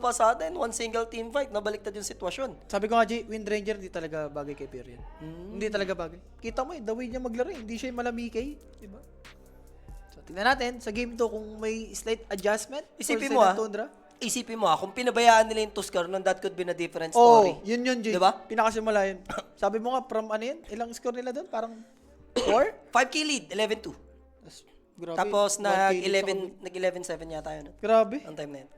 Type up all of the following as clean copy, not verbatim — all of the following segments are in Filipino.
pa sa atin, one single team fight, nabaliktad yung sitwasyon. Sabi ko nga, Jay, Wind Ranger hindi talaga bagay kay Period. Hindi talaga bagay. Kita mo, the way niya maglaro, hindi siya yung malamikay. Diba? So, tingnan natin sa game to kung may slight adjustment. Isipin for mo, Silent Tundra. Isipin mo kung pinabayaan nila yung Tuskar nun, that could be a different Oh, story. yun, Jay. Diba? Pinakasimula yun. Sabi mo nga, from ano yun? Ilang score nila doon? Parang 4? 5k lead, 11-2. Grabe. Tapos 1K lead sa nag-11-7 yata yun. Grabe. Ang time na yun.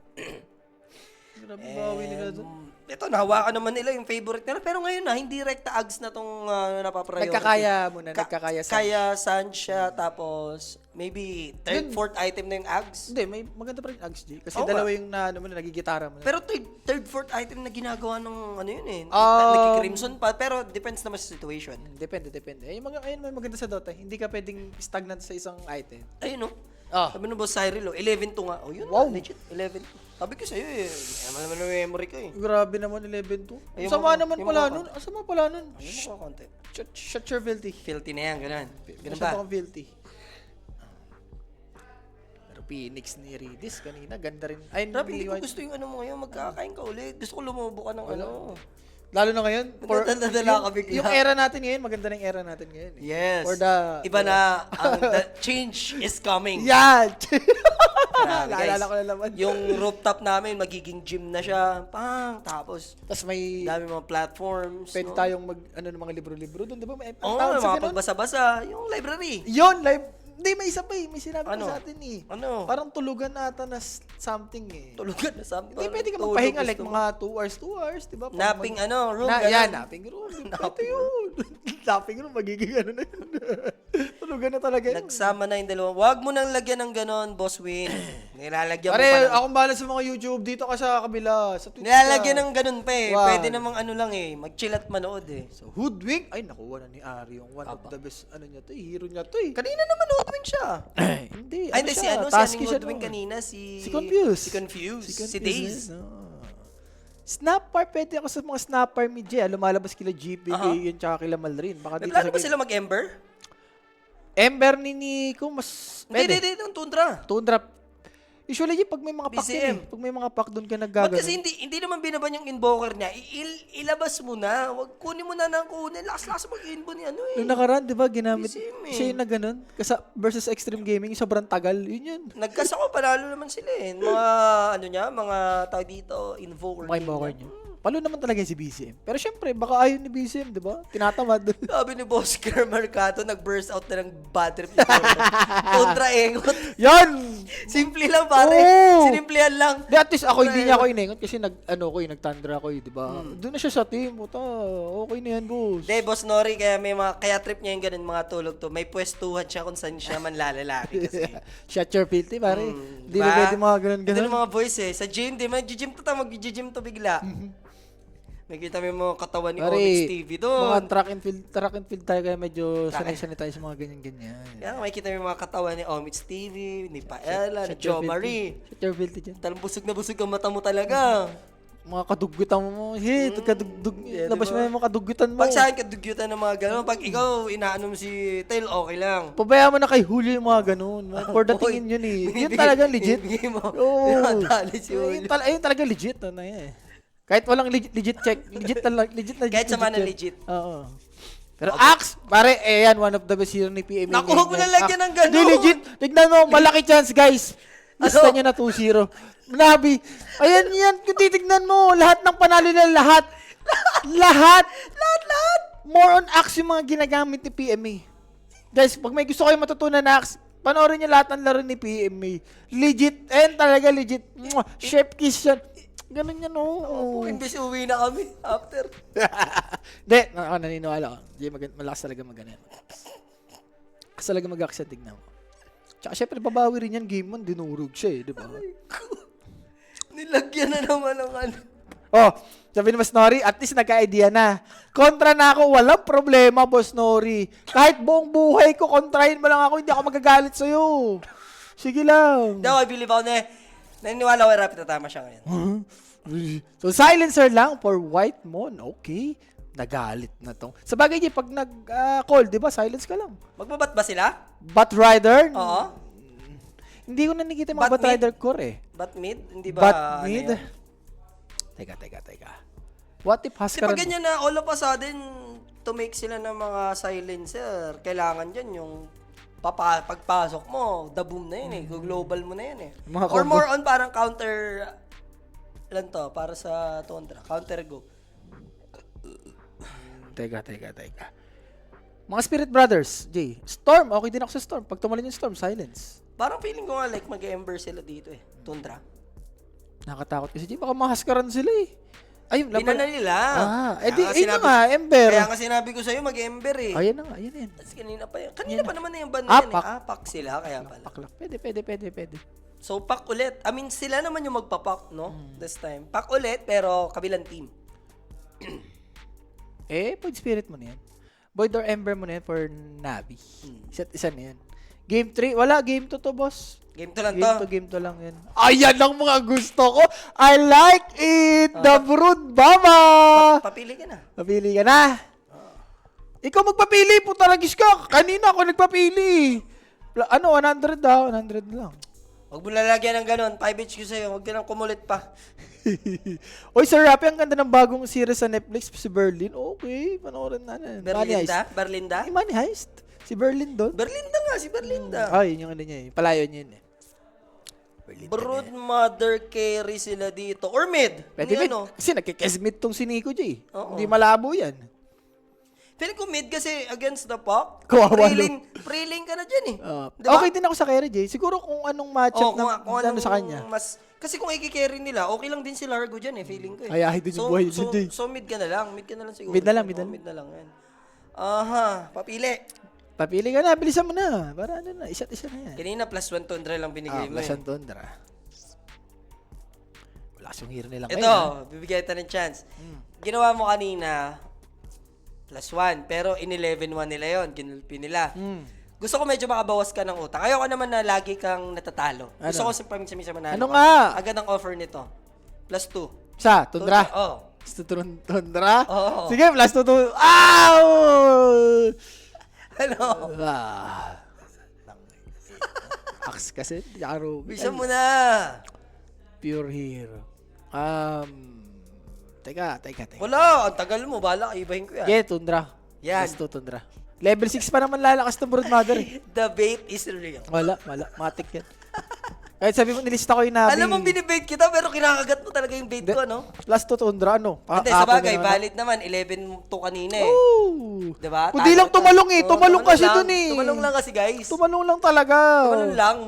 Grabe bawi nila doon. Ito, nahawakan naman nila yung favorite nila. Pero ngayon na, hindi rekta ags na tong napapriority. Nagkakaya muna, nagkakaya sa... Kaya Sansha, tapos maybe third, fourth item na yung ags. Hindi, may maganda pa rin Ags, G. Kasi Oo dalawa yung na, ano mo na, nagigitara mo na. Pero third, fourth item na ginagawa ng ano yun eh. Um, Nagki-crimson pa. Pero depends naman sa situation. Depende. Ayun, ayun may maganda sa Dota. Hindi ka pwedeng stagnant sa isang item. Ayun no. Ah. Sabi ng boss Cyril, 11-2 nga. Oh, yun Wow. na, legit. 11-2. Sabi ko sa'yo eh. Naman naman memory ko eh. Grabe naman 11-2. Ayun Sama mo- naman ayun pala mo- nun. Asama pala nun. Ayun mo konti. Shut your filthy. Filthy na yan, ganun. Ganun Masyado ba? kang filthy. Pero Phoenix ni Redis kanina, ganda rin. Ay, Grabe, hindi ko White. gusto yung ano mo ngayon, magkakain ka ulit. Gusto ko lumubo ka ng ano. Lalo na ngayon. Nadadala ka bigla. Yung era natin ngayon, maganda na yung era natin ngayon. Eh. Yes. For the... Iba na, the change is coming. Yan! Grabe, guys. Naalala ko na naman. Yung rooftop namin, magiging gym na siya. Tapos, Tapos may... dami mga platforms. Pwede no? tayong mag... Ano ng mga libro-libro doon, di ba? May Oo, tawag sa mga ganun? pagbasa-basa. Yung library. Yun, live. Hindi, may isa pa eh. May sinabi Ano? pa sa atin eh. Ano? Parang tulugan ata na something eh. Tulugan na something. Hindi, pwede ka Tulog, magpahinga like gusto mo. mga 2 hours, di ba? Parang Napping room. Na, ganun. yan, napping room. Ito yun. Napping room, magiging ano na yun. Tulugan na talaga yun. Nagsama na yung dalawa. Huwag mo nang lagyan ng ganon, Boss Win. Nilalagyan mo Pare, pa ng... akong bahala sa mga YouTube. Dito ka sa kabila. Sa Twitch Nilalagyan ka. ng ganon pa eh. Wow. Pwede namang ano lang eh. Mag-chill at manood eh. So, Hoodwink. Ay, nakuha na ni Ari yung one of the best, ano niya to, hero niya to eh. Kanina naman hoodwink siya. Hindi, Ay, hindi si siya, ano, si tasky Aning siya hoodwink nun. kanina, si... Si Confuse. Si Confuse. Si Confuse, Days. no. Snapper, pwede ako sa mga snapper media. Lumalabas kila GPK, yun, tsaka kila Malrin. Baka May dito plano sa ba sila mag-Ember? Ember ni Nico, mas pwede. Hindi, yung Tundra. Tundra. Usually, pag may mga pack BCM. yun eh. Pag may mga pack doon ka Ba't naggagano. kasi hindi naman binaban yung invoker niya. Ilabas mo na. Wag kunin mo na ng kunin. Lakas-lakas mag-invo ni ano eh. Nung nakaraan, di ba, ginamit BCM eh. siya yung na ganun. Versus Extreme Gaming, sobrang tagal. Yun yun. Nagkasako, panalo naman sila eh. Mga, ano niya, mga tawag dito, invoker. Mga invoker niya. Palo naman talaga yung si BCM. Pero syempre, baka ayaw ni BCM, di ba? Tinatamad. Sabi ni Boss Kerr Mercato, nag-burst out na ng bad trip ni Kontra engot. Yan! Simple lang pare. Oo. Sinimplehan lang. Di, at least ako, hindi niya ako iningot kasi nagtandra ko di ba? Doon na siya sa team. Puta, okay na yan, boss. Hindi, Boss Nori, kaya trip niya yung ganun mga tulog to. May pwestuhan siya kung saan siya man lalalaki kasi. Shut your filthy, pare. Di Diba? ba pwede mga ganun-ganun? Ito yung mga boys eh. Sa gym, di mag-gym to mag-gym to bigla. Nakita mo yung mga katawan ni Pare, Onyx TV doon. mga track and field tayo kaya medyo sanay-sanay tayo sa mga ganyan-ganyan. Kaya makikita mo yung mga katawan ni Onyx TV, ni Paella, ni Shut your Jo Marie. filthy. Shut your filthy dyan. Talang busog na busog ang mata mo talaga. Mga kadugutan mo. Hey, Yeah, labas diba? mo yung mga kadugutan mo. Pag saan ka dugyutan ng mga gano'n, pag ikaw inaano mo si Tail, okay lang. Pabayaan mo na kay Julio yung mga ganun. For the tingin yun eh. Yun talaga legit. Binibigay mo. Oo. Tinatali si Julio. Ayun talaga legit. Ano yan eh. Kahit walang legit check. Legit na Kahit sa mana yan. legit. Oo. Pero Axe, pare, yan, one of the best hero ni PMA. Naku, huwag mo na lagyan ng ganun. Hindi, legit. Tignan mo, malaki chance, guys. Lista niya na 2-0. Nabi, ayan yan, kung titignan mo, lahat ng panalo nila, lahat. Lahat. More on Axe yung mga ginagamit ni PMA. Guys, pag may gusto kayo matutunan na Axe, panoorin niyo lahat ng laro ni PMA. Legit, and talaga legit. Chef kiss yan. Ganun yan, Oh, imbes uwi na kami after. Hindi, naniniwala ko. Hindi, malakas talaga mag-ganyan. Malakas talaga mag-action, tignan mo. Tsaka syempre, babawi rin yan game mo, dinurog siya eh, di ba? Nilagyan na naman ng ano. Oh, sabi ni Boss Nori, at least nagka-idea na. Kontra na ako, walang problema, Boss Nori. Kahit buong buhay ko, kontrahin mo lang ako, hindi ako magagalit sa'yo. Sige lang. Hindi ako, I believe ako na naniniwala ko rapid na tama siya ngayon. So, silencer lang for White Moon. Okay. Nagalit na tong. Sa bagay niya, pag nag-call, di ba, silence ka lang. Magbabat ba sila? Bat Rider? Oo. Hindi ko na nakikita yung mga Bat Bat Rider core eh. Bat mid? Hindi ba? Bat ano mid? yan? Teka. What if Kasi Huskaran? pag ganyan na all of a sudden, to make sila ng mga silencer, kailangan dyan yung pagpasok mo, the boom na yun eh. Global mo na yun eh. Mga Or combo. more on parang counter, lang to, para sa Tundra. Counter go. Teka. Mga Spirit Brothers, Jay. Storm, okay din ako sa Storm. Pag tumalon yung Storm, silence. Parang feeling ko nga like mag-ember sila dito eh. Tundra. Nakatakot kasi, Jay. Baka mahaskaran sila eh. Ayun, Hindi na nila. edi, Kaya ayun na nga, Ember. Kaya nga sinabi ko sa'yo, mag-ember eh. Ayan na nga, ayan yan. Tapos kanina pa yan. Kanina pa naman na yung band na yan eh. Apak. Apak sila, kaya pala. Paklak. Pwede. So, pack ulit. I mean, sila naman yung magpapak, no? This time. Pack ulit, pero kabilang team. Void Spirit mo na yan. Void or Ember mo na yan for Navi. Isa't isa na yan. Game 3, wala. Game 2 to, boss. Game to lang to. Game to lang yan. Ayan ang mga gusto ko. I like it. The Brood Baba. Papili ka na. Papili ka na. Ikaw magpapili, puta ragis ka. Kanina ako nagpapili. 100 daw. 100 lang. Huwag mo lalagyan ng ganun. 5 each ko sa'yo. Huwag ka nang kumulit pa. Oy, Sir Rapi, ang ganda ng bagong series sa Netflix, si Berlin. Okay, panoorin na. Money Heist. Berlinda? Money Heist. Si Berlin doon. Berlinda nga, si Berlinda. Ay, yun yung ano niya eh. Palayo niya yun eh. Brood mother carry sila dito. Or mid. Pwede Hindi mid. ano. Kasi nagkikesmid tong si Nico J. Oo. Hindi malabo yan. Feeling ko mid kasi against the puck. Kawawa Pre-lane ka na dyan eh. Diba? Okay din ako sa carry J. Siguro kung anong matchup kung ano sa kanya. Kasi kung i-carry nila, okay lang din si Largo dyan eh, feeling ko eh. Ay, din yung buhay ni Jay. So mid ka na lang. Mid ka na lang siguro. Mid na lang. Mid na lang yan. Aha, papili. Papili ka na, bilisan mo na. Para ano na, isa't isa na yan. Kanina +1 Tundra lang binigay mo. Plus eh. ang Tundra. Lakas yung hero nila Ito, ngayon. bibigyan kita ng chance. Ginawa mo kanina, +1. Pero in 11-1 nila yon, ginulpi nila. Gusto ko medyo makabawas ka ng utang. Ayoko naman na lagi kang natatalo. Ano? Gusto ko sa paminsan-minsan manalo. Ano ka. nga? Agad ang offer nito. +2. Sa, Tundra. Oo. Tundra? Oo. Sige, plus 2. Ow! Ano? Axe kasi, yaro. Bisa mo na. Pure hero. Teka. Wala, ang tagal mo. Bala, ibahin ko yan. Yeah, Tundra. Yan. Plus 2, Tundra. Level 6 pa naman lalakas ng Brood Mother eh. The bait is real. Wala. Matik yan. Kahit sabi mo, nilista ko yung Navi. Alam mo, binibait kita, pero kinakagat mo talaga yung bait ko, ano? Plus 2, Tundra, ano? Hindi, sa bagay, valid naman. 11 to kanina eh. Oh! Diba? Kundi lang tumalong eh. Oo, Tumalong kasi lang. dun eh. Tumalong lang kasi, guys. Tumalong lang talaga. Tumalong lang.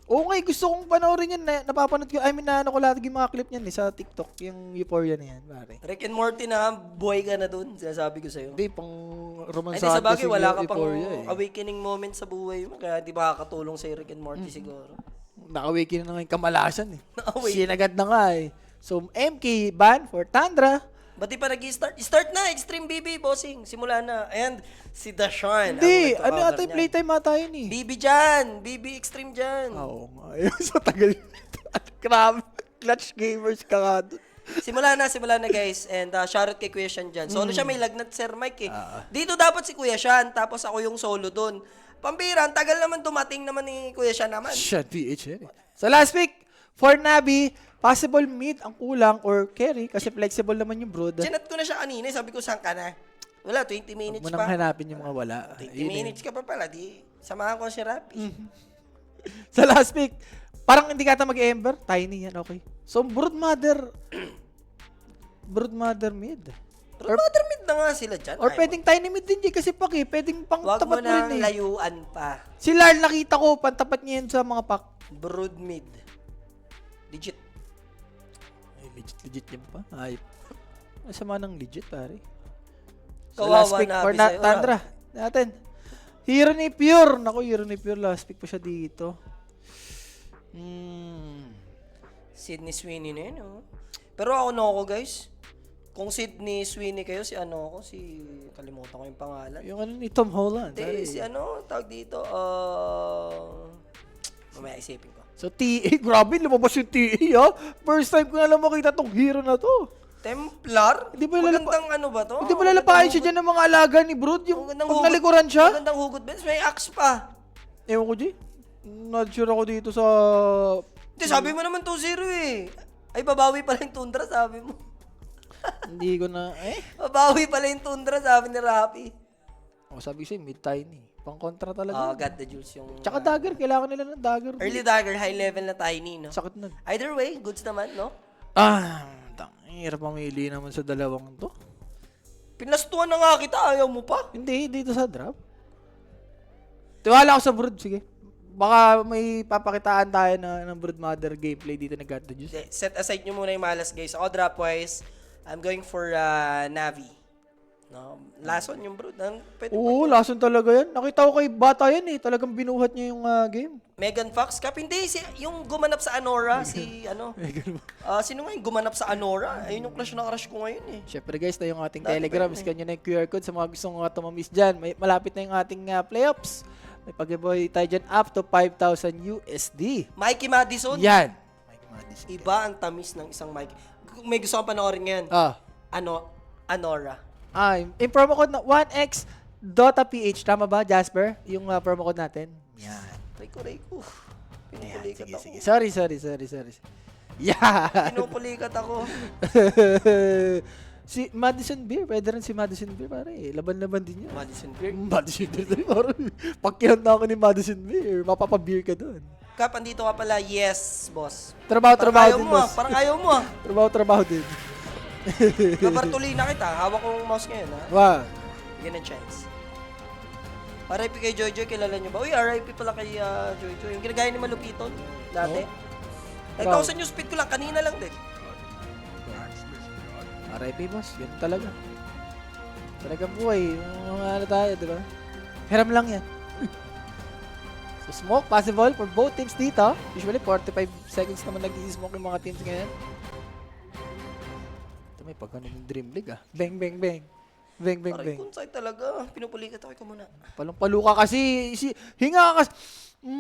Oo nga, gusto kong panoorin yan. Napapanood ko. I mean, ko lahat yung mga clip niyan eh, sa TikTok. Yung Euphoria na yan, pare. Rick and Morty na, buhay ka na dun. Sinasabi ko sa'yo. Hindi, pang Ay, romansado di, sa bagay, wala ka pang Euphoria eh. awakening moment sa buhay mo. Kaya di ba kakatulong sa'yo Rick and Morty siguro. Naka-awaken na nga yung kamalasan eh. Na-awaken. Sinagad na nga eh. So, MK ban for Tundra. Ba't di pa nag-start? Start na, Extreme BB, bossing. Simula na. And si Dashawn. Hindi, ang ano nagko-cover ata yung niyan. playtime ata yun eh. BB dyan. BB Extreme dyan. Oo nga. Ayun, sa tagal. Grabe. Clutch gamers ka nga doon. Simula na guys. And shoutout kay Kuya Sean dyan. Solo siya, may lagnat Sir Mike eh. Dito dapat si Kuya Sean, tapos ako yung solo doon. Pambira, ang tagal naman dumating naman ni Kuya Sean naman. Shot PH yan eh. So last pick, for Navi, possible mid ang kulang or carry kasi flexible naman yung Brood. Chinat ko na siya kanina, sabi ko saan ka na? Wala, 20 minutes Huwag mo nang pa. hanapin yung mga wala. 20 Yun eh. minutes ka pa pala, di samahan ko si Rappi. Sa last pick, parang hindi ka ata mag-ember, tiny yan, okay. So Brood Mother mid. Pero mother mid na nga sila dyan. Or Ay, pwedeng tiny mid din, kasi paki, pwedeng pang wag mo tapat mo nang rin eh. layuan pa. Si Lal nakita ko, pantapat niya yun sa mga pack. Brood mid. Legit. Ay, legit yan pa. Ay, masama ng legit, pare. So, Kawawa last pick Navi for sa'yo, Tundra. Natin. Hero ni Pure. Naku, Hero ni Pure. Last pick pa siya dito. Sydney Sweeney na yun, oh. Pero ako na ako, guys. Kung Sydney Sweeney kayo, si ano ako, si... Kalimutan ko yung pangalan. Yung ano ni Tom Holland. Hindi, si ano, tawag dito, mamaya isipin ko. So, TA. Grabe, lumabas yung TA, ha? First time ko na lang makita tong hero na to. Templar? Hindi ba Magandang ano ba to? Hindi ba lalapain siya dyan ng mga alaga ni Brood? Yung Magandang pag hugot. nalikuran siya? Magandang hugot, Benz. May axe pa. Ewan ko, G. Not sure ako dito sa... Hindi, sabi mo naman 2-0 eh. Ay, babawi pala yung Tundra, sabi mo. Hindi ko na, Babawi pala yung Tundra, sabi ni Rapi. sabi ko sa'yo, mid-tiny. Pang-kontra talaga. God the Jules yung... Tsaka dagger, kailangan nila ng dagger. Early dagger, high level na tiny, no? Sakit nun. Either way, goods naman, no? Hirap mamili naman sa dalawang to. Pinastuan na nga kita, ayaw mo pa. Hindi, dito sa drop. Tiwala ako sa brood, sige. Baka may papakitaan tayo ng Broodmother gameplay dito na God the Juice. Set aside nyo muna yung malas, guys. Ako, drop-wise, I'm going for Navi. No? Last one yung brood. Oo, lason talaga yan. Nakita ko kay bata yan eh. Talagang binuhat niya yung game. Megan Fox Cup. Hindi, yung gumanap sa Anora, si ano. Sino nga yung gumanap sa Anora? Ayun yung crush na crush ko ngayon eh. Siyempre guys, na yung ating Telegram. Scan nyo na yung QR code sa mga gustong tumamiss dyan. Malapit na yung ating playoffs. May pag-giveaway tayo dyan up to 5,000 USD. Mikey Madison. Yan. Mikey Madison. Iba ang tamis ng isang Mikey. May gusto kang panoorin ngayon. Anora. Yung promo code na 1x DotaPH. Tama ba, Jasper? Yung promo code natin. Yan. Rayko. Pinupulikat ako. Sige. Sorry. Yeah. Pinupulikat ako. Si Madison Beer. Pwede rin si Madison Beer, pare. Laban-laban din yun. Madison Beer. Madison Beer. Pag kinanta ako ni Madison Beer, mapapa-beer ka doon. Kap, andito ka pala. Yes, boss. Trabaho din, boss. Parang ayaw mo ah. Trabaho din. Kabartuli na kita. Hawak ko yung mouse ngayon ha. Wow. Bigyan ng chance. RIP kay Jojo, kilala nyo ba? Uy, RIP pala kay Jojo. Yung ginagaya ni Malupiton dati. Wow. 9,000 yung speed ko lang. Kanina lang din. RIP, boss. Yan talaga. Talagang buhay. Mga ano tayo, di ba? Hiram lang yan. So, smoke possible for both teams dito. Usually, 45 seconds naman nag-i-smoke yung mga teams ngayon. Ito may pagkano yung Dream League ah. Bang. Aray, kunsay talaga. Pinupulikat ako ko muna. Palong-palo ka kasi. Hinga ka kasi.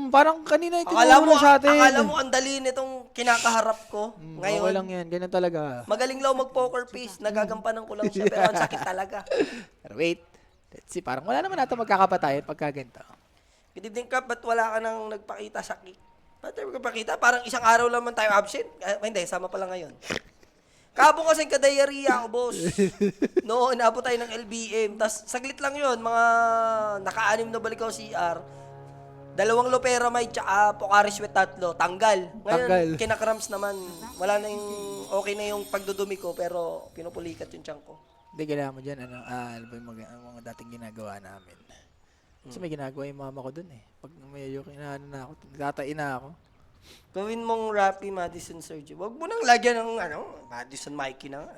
Parang kanina yung tinuro sa atin. Akala mo ang dali nitong kinakaharap ko. Ngayon, Okay lang yan. Ganyan talaga. magaling lang mag-poker face. Nagagampanan ko lang siya. Pero ang sakit talaga. Pero wait. Let's see. Parang wala naman natin magkakapatayan pagka ganito. Good evening, Kap. Ba't wala ka nang nagpakita sa kick? Ba't tayo magpakita? Parang isang araw lang man tayo absent. Hindi, sama pala ngayon. Kabong kasing kadayariya ako, boss. No, inabot tayo ng LBM. Tapos saglit lang yun. Mga naka-anim na balik ako CR. 2 Loperamide tsaka Pocari Sweat 3. Tanggal. Ngayon, kinakrams naman. Wala na yung, okay na yung pagdudumi ko, pero pinupulikat yung tiyan ko. Hindi, kailangan mo dyan. Ano ba yung mga dating ginagawa namin? Kasi may ginagawa yung mama ko dun eh. Pag medyo kinaano na ako, nagtatain na ako. Gawin mong Rappi Madison Sergio. Huwag mo nang lagyan ng Madison Mikey na.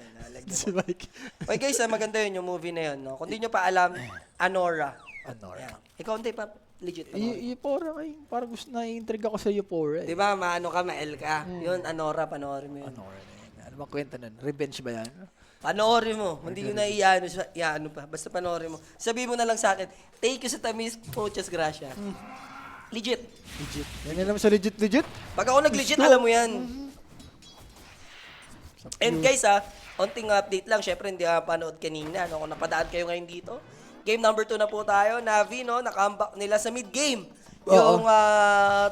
Si Mike. Okay guys, maganda yun yung movie na yun. No? Kung di nyo pa alam, Anora. Anora. Ikaw hindi pa legit. Euphoria kayo. Parang gusto na i-intrigue ako sa Euphoria. Di ba, maano ka, ma-L ka. Yun, Anora, panoorin mo yun. Anora na yun. Ano bang kwenta nun? Revenge ba yan? Panoorin mo. Hindi ko na iano pa. Basta panoorin mo. Sabihin mo na lang sa akin, take you sa tamis, muchas gracias. Legit. Legit. Yan naman sa legit. Pag ako nag-legit, alam mo yan. And guys onting update lang. Syempre, hindi panood kanina. No? Kung napadaan kayo ngayon dito. Game number 2 na po tayo. Navi, no? Naka-comeback nila sa mid-game. Yung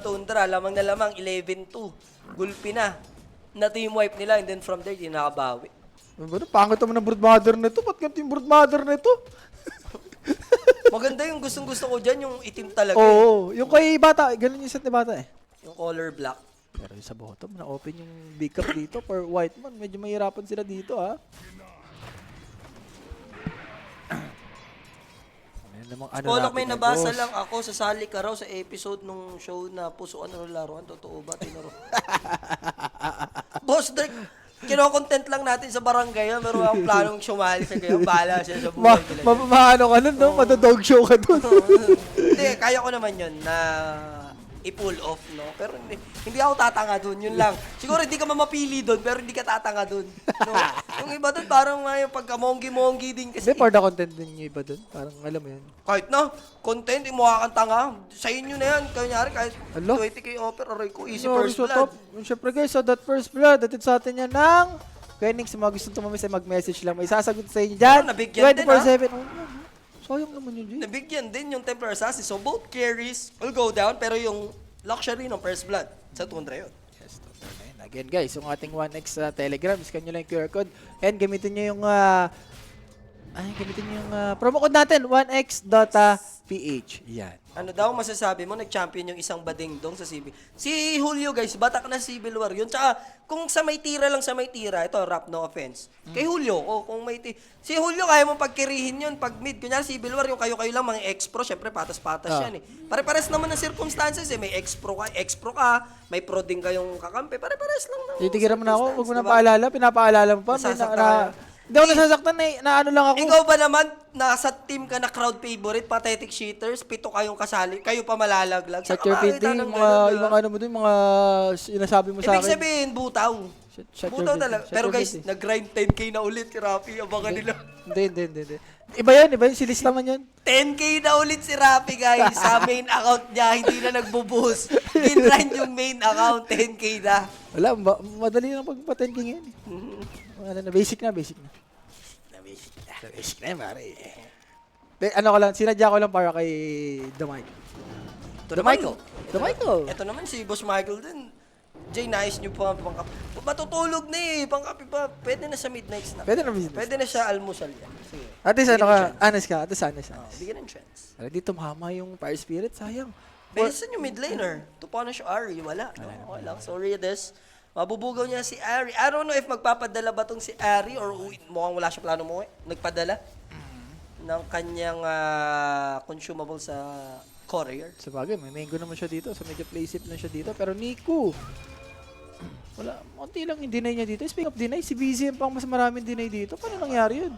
Tundra, lamang na lamang, 11-2. Gulpi na. Na team wipe nila. And then from there, di nakabawi. Pangit naman ng Broodmother na ito. Ba't ganito yung Broodmother na ito? Maganda yung gustong-gusto ko dyan, yung itim talaga. Oo. Yung kay Bata, ganun yung set ni Bata eh. Yung color black. Pero yung sa bottom, na-open yung big cup dito for white man. Medyo mahirapan sila dito ha. Polok, may nabasa lang ako, sasali ka raw sa episode nung show na Pusuan o Laruan. Totoo ba? Tinuro. Boss Drake, kino-content lang natin sa barangay. Pero ang planong sumali sa kayo, bahala siya sa buhay. Maano ka nun, no? Madodog show ka dun. Hindi, kaya ko naman yun na i-pull off, no? Pero hindi ako tatanga dun, yun lang. Siguro hindi ka mamapili dun, pero hindi ka tatanga dun. No? Yung iba dun, parang yung pagka-mongi-mongi din kasi. Hindi, for the content din yung iba dun. Parang alam mo yun. Kahit na, content, mukha kang tanga. Sa inyo na yan. Kanyari, kahit Alo? 20k offer, aray ko, easy No, first so blood. Siyempre guys, so that first blood, atid sa atin yan ng Kenix. Sa mga gustong tumamis ay mag-message lang. May sasagot sa inyo dyan. Nabigyan din, 24/7. Sayang naman yun, G. Nabigyan din yung Templar Assassin. So both carries will go down, pero yung luxury ng first blood sa Tundra yun. Yes, totoo na yun. Again guys, yung ating 1x sa Telegram, scan nyo lang yung QR code and gamitin nyo yung promo code natin, 1x.ph. Yan. Ano daw masasabi mo, nag-champion yung isang badingdong sa CB. Si Julio guys, batak na Civil War yun. Tsaka kung sa may tira lang sa may tira, ito rap no offense. Kay Julio, kung may si Julio kaya mong pagkirihin yun pag mid. Kunyari Civil War, yung kayo-kayo lang mga ex-pro, syempre patas-patas yan eh. Pare-pares naman ng circumstances eh. May ex-pro ka, may pro din kayong kakampi. Pare-pares lang ng Titigiran mo na ako, huwag mo na diba? paalala, pinapaalala mo pa. Nasasaktan ka. Hindi ako nasasaktan na ano lang ako. Ikaw ba naman, nasa team ka na crowd favorite, pathetic cheaters, 7 kayong kasali, kayo pa malalaglag. Shut Saka your makakita feeding, ng mga, ganun, yung diba? mga ano mo dun, mga sinasabi mo sa Ibig akin. sabihin, butaw. Shut Butaw your talaga. feeding, Pero shut your guys, feeding. nag-grind 10k na ulit si Rafi. Abangan nila. Hindi. Iba yun, silista man yun. 10k na ulit si Rafi, guys. Sa main account niya, hindi na nagbo-boost. Gin-grind yung main account, 10k na. Wala, madali na pagpa-10k ngayon. Ano na, basic na. Basic na yun, pare. Ano ko lang, sinadya ko lang para kay The Mike. The Michael. The Michael. Ito naman si Boss Michael din. Jay, nice nyo pa pangkapi. Matutulog na eh. Pangkapi pa. Pwede na sa midnights na. Pwede na business. Pwede na siya almusal yan. Sige. At least ano Bigyan ka, ng honest ka. At least honest. Bigyan ng chance. Alam, dito mahama yung Fire Spirit, sayang. Besan yung mid laner. To punish Ari, wala. No, okay lang. So, Rides, mabubugaw niya si Ari. I don't know if magpapadala ba tong si Ari or mukhang wala siya plano mo nagpadala ng kanyang consumable sa courier. Sa bagay, may mango naman siya dito. So medyo play safe lang siya dito. Pero Nico, wala, konti lang yung deny niya dito. Speaking of deny, si BZ ang pang mas maraming deny dito. Paano nangyari yun?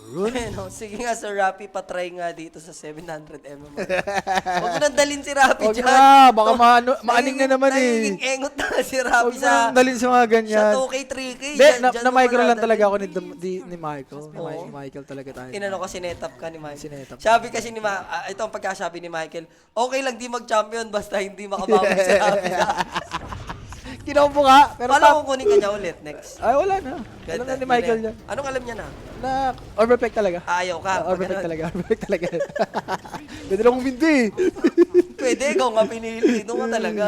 Ano, sige nga Sir Rapi, patry nga dito sa 700mm. Huwag mo nang dalhin si Rapi Huwag dyan. na, baka maaning na naman eh. Nagiging engot na si Rapi Huwag mo sa nang dalhin sa mga ganyan. sa 2K, 3K. Hindi, Dyan mo na-micro lang madadalhin. talaga ako ni Michael. Oo. Michael talaga tayo. Tinanong ko, sinetap ka ni Michael. Sinetap. Sabi kasi ni ito ang pagkasabi ni Michael, okay lang di mag-champion basta hindi makabawi si Rapi. Kinombo ka, pero Paano kukunin ka niya ulit next? Ay, wala na. Alam na ni Michael yan. Anong alam niya na? Na, overpack talaga. Ayaw ka. Overpack Ganun. talaga, overpack talaga. Pwede lang huminti. Pwede, ikaw nga pinili. Doon ka talaga.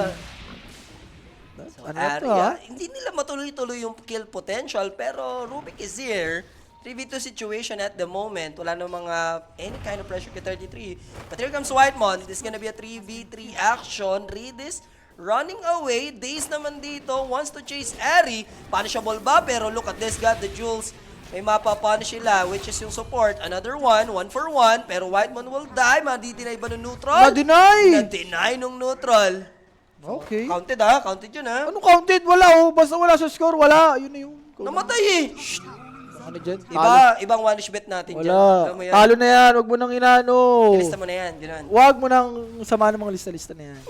So, Ano na to, Arya, ha? hindi nila matuloy-tuloy yung kill potential, pero Rubik is here. 3v2 situation at the moment. Wala na mga any kind of pressure kay 33. But here comes Whitemon. This is gonna be a 3v3 action. Redis running away. Daze naman dito. Wants to chase Ari. Punishable ba? Pero look at this. Got the jewels. May mapapunish sila, which is yung support. Another one for one. Pero Whitemon will die. Madi-deny ba ng neutral? Na-deny! Na-deny nung neutral. Okay. Counted ha? Counted yun ha? Anong counted? Wala oh. Basta wala sa score, wala. Yun na yung... Namatay eh! Ano dyan? Ibang one bet natin dyan. Wala. Alam mo yan. Talo na yan. Huwag mo nang inano. Ilista mo na yan. Ganun. Huwag mo nang sama ng mga lista-lista na yan.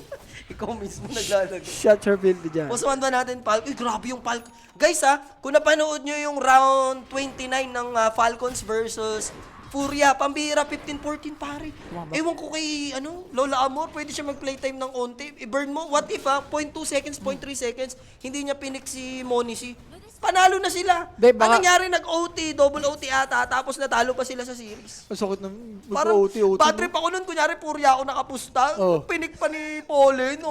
Ikaw mismo naglalagay. Shut your build dyan. Pusuan ba natin Falcon? Uy, grabe yung Falcon. Guys ha, kung napanood nyo yung round 29 ng Falcons versus Furia, pambihira 15-14 pare. Ewan ko kay Lola Amor, pwede siya mag-playtime ng onte. I-burn mo, what if 0.2 seconds, 0.3 seconds, hindi niya pinik si Monisi. Panalo na sila. Be, baka- Anong nangyari? Nag-OT, double OT ata, tapos natalo pa sila sa series. Ang sakit na. Parang Mag-OT. bad trip ako nun, kunyari Furia ako nakapusta. Oh. Pinik pa ni Pollen.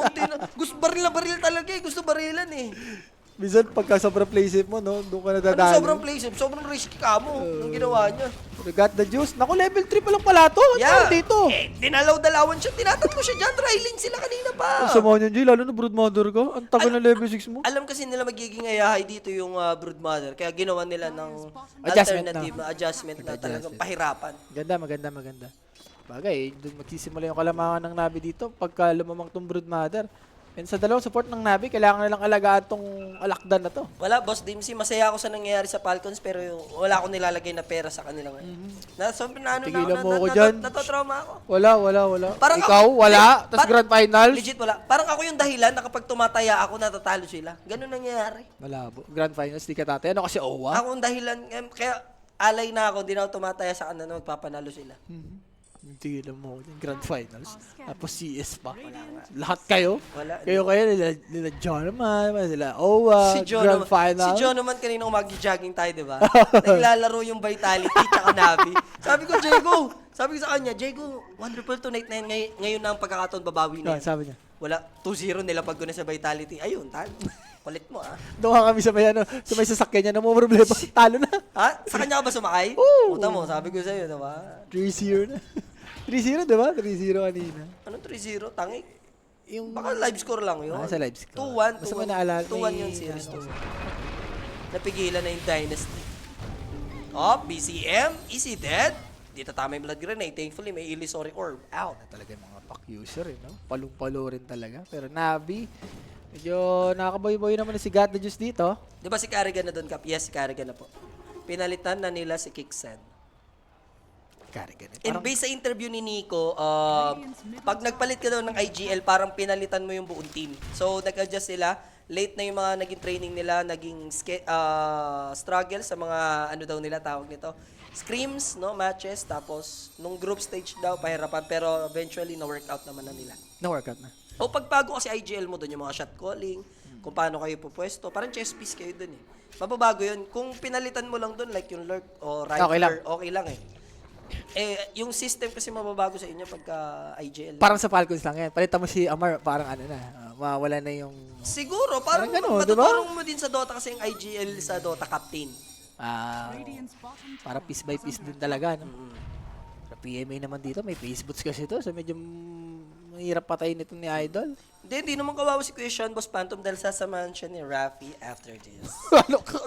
Gusto baril na baril talaga eh. Gusto barilan eh. Minsan, pagka sobrang play safe mo, no? Doon ka Ano nadadali. sobrang play safe? Sobrang risky ka mo. Yung ginawa niya. Got the juice. Naku, level 3 pa lang pala to. Ano Yeah. dito? Eh, dinalaw-dalawan siya. Tinatatlo siya dyan. Trailing sila kanina pa. Ang sama niyan, Jay. Lalo na broodmother ka. Ang tagal na level 6 mo. Alam kasi nila magiging ayahay dito yung broodmother. Kaya ginawa nila ng Adjustment alternative na adjustment na talagang pahirapan. Maganda. Bagay, doon magsisimula yung kalamangan ng Navi dito pagka lumamang tong broodmother. And sa dalawang support ng Navi, kailangan nilang alagaan tong alakdan na to. Wala, Boss Dimsy. Masaya ako sa nangyayari sa Falcons pero wala akong nilalagay na pera sa kanila ngayon. Sobrang Tigilan mo ako dyan. natotrauma ako. Wala. Parang Ikaw, ako- wala. Legit, Tapos grand finals. Legit wala. Parang ako yung dahilan na kapag tumataya ako, natatalo sila. Ganun nangyayari. Malabo. Grand finals, di ka tatay. Ano kasi OWA? Ako yung dahilan, kaya alay na ako, di na ako tumataya sa kanila, magpapanalo sila. Hindi lang mo. Yung grand finals. Tapos CS pa. Lahat kayo. Wala. Kayo nila John naman, sila OWA, Si John grand naman, final. si John naman kanina umagi-jogging tayo, di ba? Naglalaro yung Vitality tsaka Navi. Sabi ko sa kanya, Jago, wonderful tonight na yan. Ngayon na ang pagkakataon babawi na Ano, yan. sabi niya? Wala, 2-0 nila pag na sa Vitality. Ayun, talo. Kulit mo, ah. Doon nga kami sa may sasakyan niya na mo problema. Talo na. Ha? Sa kanya ka ba sumakay? Oo. Puta mo, sabi ko sa'yo, diba? 3-0 na. 3-0, diba? 3-0 kanina. Anong 3-0? Tangi? Yung... Baka live score lang yun. sa live score. 2-1. Basta may naalala. 2-1 yung series. Napigilan na yung Dynasty. Oh, BCM, is he dead? Dito tama yung blood grenade. Thankfully, may Illusory Orb. Out. Talaga yung mga pack user, no? Palong-palo rin talaga. Pero Navi, medyo nakakaboy-boy naman si God the Juice dito. Di ba si Carrigan na doon, Kap? Yes, si Carrigan na po. Pinalitan na nila si Kixen. Carrigan. And based sa interview ni Nico, pag nagpalit ka daw ng IGL, parang pinalitan mo yung buong team. So, nag-adjust sila. Late na yung mga naging training nila, naging struggle sa mga, ano daw nila tawag nito, scrims, no, matches. Tapos, nung group stage daw, pahirapan. Pero eventually, na-workout naman na nila. Na-workout na. O pagbago kasi IGL mo doon, yung mga shot calling, kung paano kayo pupwesto, parang chess piece kayo doon eh. Mababago yun. Kung pinalitan mo lang doon, like yung lurk o rifler, okay lang eh. Yung system kasi mababago sa inyo pagka IGL. Parang sa Falcons lang yan. Palitan mo si Amar, parang ano na, mawala na yung... Siguro, parang ganun, matuturong mo din sa Dota kasi yung IGL sa Dota Captain. Para piece by piece din talaga, no? Sa PMA naman dito, may face boots kasi to. So medyo mahirap patayin ito ni Idol. Hindi naman kawawa si Kuya Sean Boss Phantom dahil sasamahan siya ni Rafi after this. Ano ka?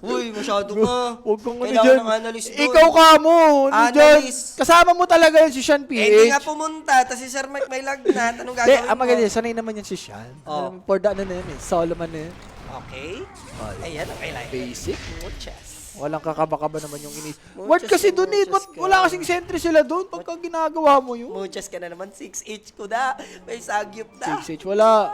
Uy, masyado ka. Huwag kang ano Kailangan dyan. ng analyst doon. Ikaw ka mo. Ano dyan? Analyst. Kasama mo talaga yun si Sean PH. Hindi nga pumunta, tapos si Sir Mike may lagnat. Anong Hindi, gagawin mo? maganda. Sanay naman yan si Sean. Oh. For the ano na yun eh. Solomon na yun. Okay. Ayan, ang kailangan. Basic. Muchas. Walang kakaba-kaba naman yung inis. Muchas What kasi ka, dun eh? muchas Ba't ka. wala kasing sentry sila dun pagka ginagawa mo yun? Muchas ka na naman. 6H ko na. May sagyup na. 6H, wala.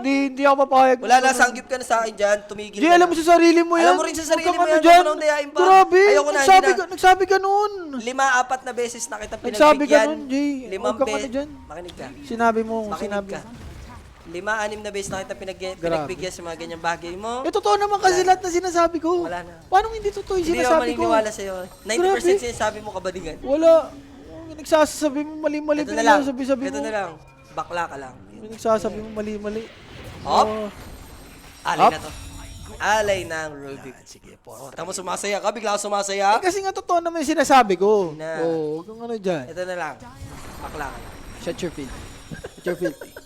Hindi ako papayag. Wala na, sangyup ka na sa akin dyan. Tumigil Di, ka alam na. mo sa sarili mo yan. Alam mo rin sa sarili Huwag mo kang yan. ano dyan. Huwag mo nang dayain pa. Grabe. Ayoko na, hindi na. Nagsabi ka nun. 5-4 na beses na kita Nagsabi pinagbigyan. ka nun, Jay. Huwag kang ano dyan. Makinig ka. Sinabi mo. Makinig Sinabi ka. 5-6 na beses na kita pinagbigyan sa mga ganyang bagay mo. Eh, totoo naman kasi lahat na sinasabi ko. Wala na. Paano hindi totoo yung Hindi ako sinasabi ko? maniniwala sa'yo. 90% sinasabi mo kabadingan. Wala. Nagsasabi mo mali-mali. Ito na lang. Sabi-sabi Ito mo. na lang. Bakla ka lang. Nagsasabi mo mali-mali. Hop. Oh. Alay Hop. na to. Alay ng Rubik. Sige po. Tama sumasaya ka. Bigla ka sumasaya. Kasi nga totoo naman yung sinasabi ko. Na. Oo, kung ano dyan. Ito na lang. Bakla ka lang. Shut your filthy. Shut your filthy.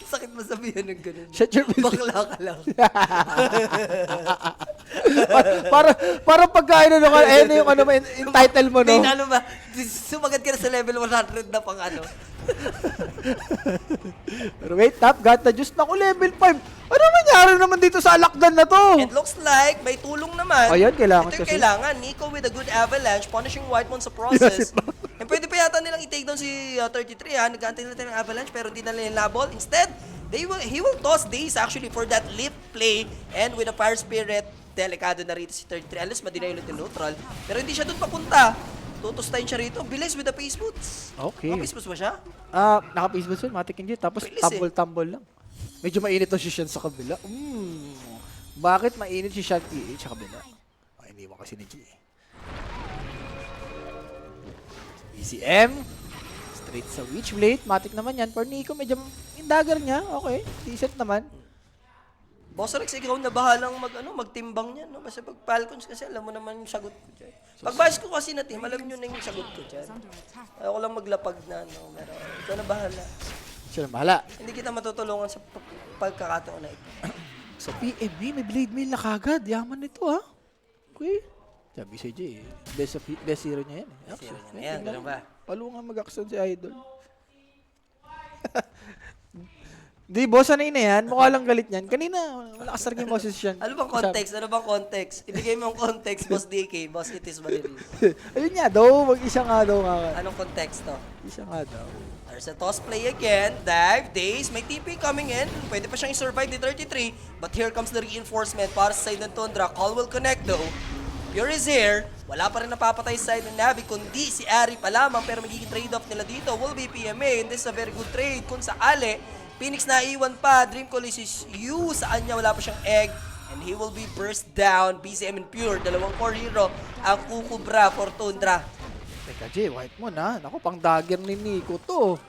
Sakit mo sabihin ng ganun. Shut your filthy. Bakla ka lang. para pagkain ano ka, ano yung ano, yung title mo, no? Hindi na ano ba? Sumagat ka na sa level 100 na pang ano. Pero wait, top, got the juice. Naku, level 5. Ano nangyari naman dito sa alakdan na to? It looks like may tulong naman. Ayan, kailangan Ito yung kasi. kailangan. Nico with a good avalanche, punishing Whitemon sa process. And pwede pa yata nilang i-take down si 33 ha. Nag-antay nila ng avalanche pero hindi na nila labol. Instead, he will toss Daze actually for that lift play. And with a Fire Spirit, delikado na rito si 33. Alas, madinay ulit yung neutral. Pero hindi siya doon papunta. Tutustayin siya rito. Bilis with the face boots. Okay. Mga face boots ba siya? Naka-Facebook yun, matik yun. Tapos Bilis eh. tumble lang. Medyo mainit to si Sean sa kabila. Bakit mainit si Sean PH sa kabila? Ay, hindi mo kasi ni G. ECM. Straight sa Witchblade. Matik naman yan. For Nico, medyo yung dagger niya. Okay, decent naman. Boss Rex, ikaw na bahalang magtimbang niyan. No? Basta pag Falcons kasi, alam mo naman yung sagot ko dyan. Pag Vice ko kasi na team, alam nyo na yung sagot ko dyan. Ayoko lang maglapag na, no? Pero ikaw na bahala. Siya na bahala. Hindi kita matutulungan sa pagkakataon na ito. Sa PMA, may blade mail na kagad. Yaman nito, ha? Okay. Sabi si Jay, best hero niya yan. Zero niya na yan, ganun ba? Palungan mag-action si Idol. Di, boss, sanay na yan. Mukha lang galit niyan. Kanina, malakas talaga yung boses siya. Ano bang context? Ano bang context? Ibigay mo ang context, Boss DK. Boss, it is what it is. Ayun nga daw, mag-isa nga daw nga. Anong context to? Isa nga daw. There's a toss play again. Dive, Daze. May TP coming in. Pwede pa siyang i-survive ni 33. But here comes the reinforcement para sa side ng Tundra. Call will connect though. Pure is here. Wala pa rin napapatay sa side ng Navi, kundi si Ari pa lamang. Pero magiging trade-off nila dito will be PMA. And this is a very good trade kung sakali. Phoenix na iwan pa. Dream Collis is you. Saan niya? Wala pa siyang egg. And he will be burst down. BCM and Pure. Dalawang core hero. Ang kukubra for Tundra. Teka, Jay, white mo na. Naku, pang dagger ni Nico to.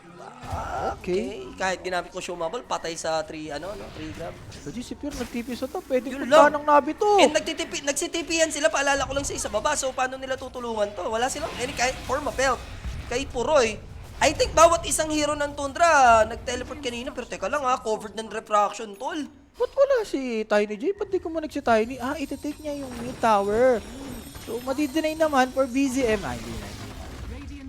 Okay. Kahit ginamit ko Shumable, patay sa 3 grab. So, G, si Pure nagtipi sa top. Pwede Yun punta lang. ng Nabi to. And nagsitipihan sila, paalala ko lang sa isa baba. So, paano nila tutulungan to? Wala silang any kahit form of help. Kay Puroy, I think bawat isang hero ng Tundra nag-teleport kanina. Pero teka lang covered ng refraction, tol. Ba't wala si Tiny J? Ba't di kumanig si Tiny? Iti-take niya yung mid tower. So, madi-deny naman for BZM. Hindi na.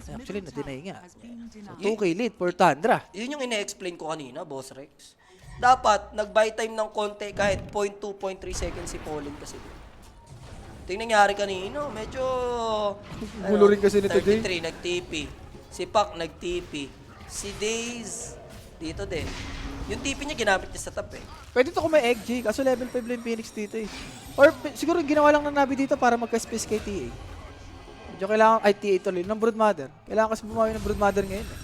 Actually, na-deny nga. So, 2K lead for Tundra. Yun yung ine-explain ko kanina, Boss Rex. Dapat, nag-buy time ng konti kahit 0.2, 0.3 seconds si Pauline kasi. Ito yung nangyari kanina, medyo... Gulo rin kasi nito, Jay. 33, nag-TP. Si Pac, nag-TP. Si Daze, dito din. Yung TP niya, ginamit niya sa top eh. Pwede to kung may egg, G. Kaso level 5 lang yung Phoenix dito eh. Or siguro ginawa lang ng Nabi dito para magka-space kay TA. Medyo kailangan, ay TA tuloy, ng Broodmother. Kailangan kasi bumawi ng Broodmother ngayon eh.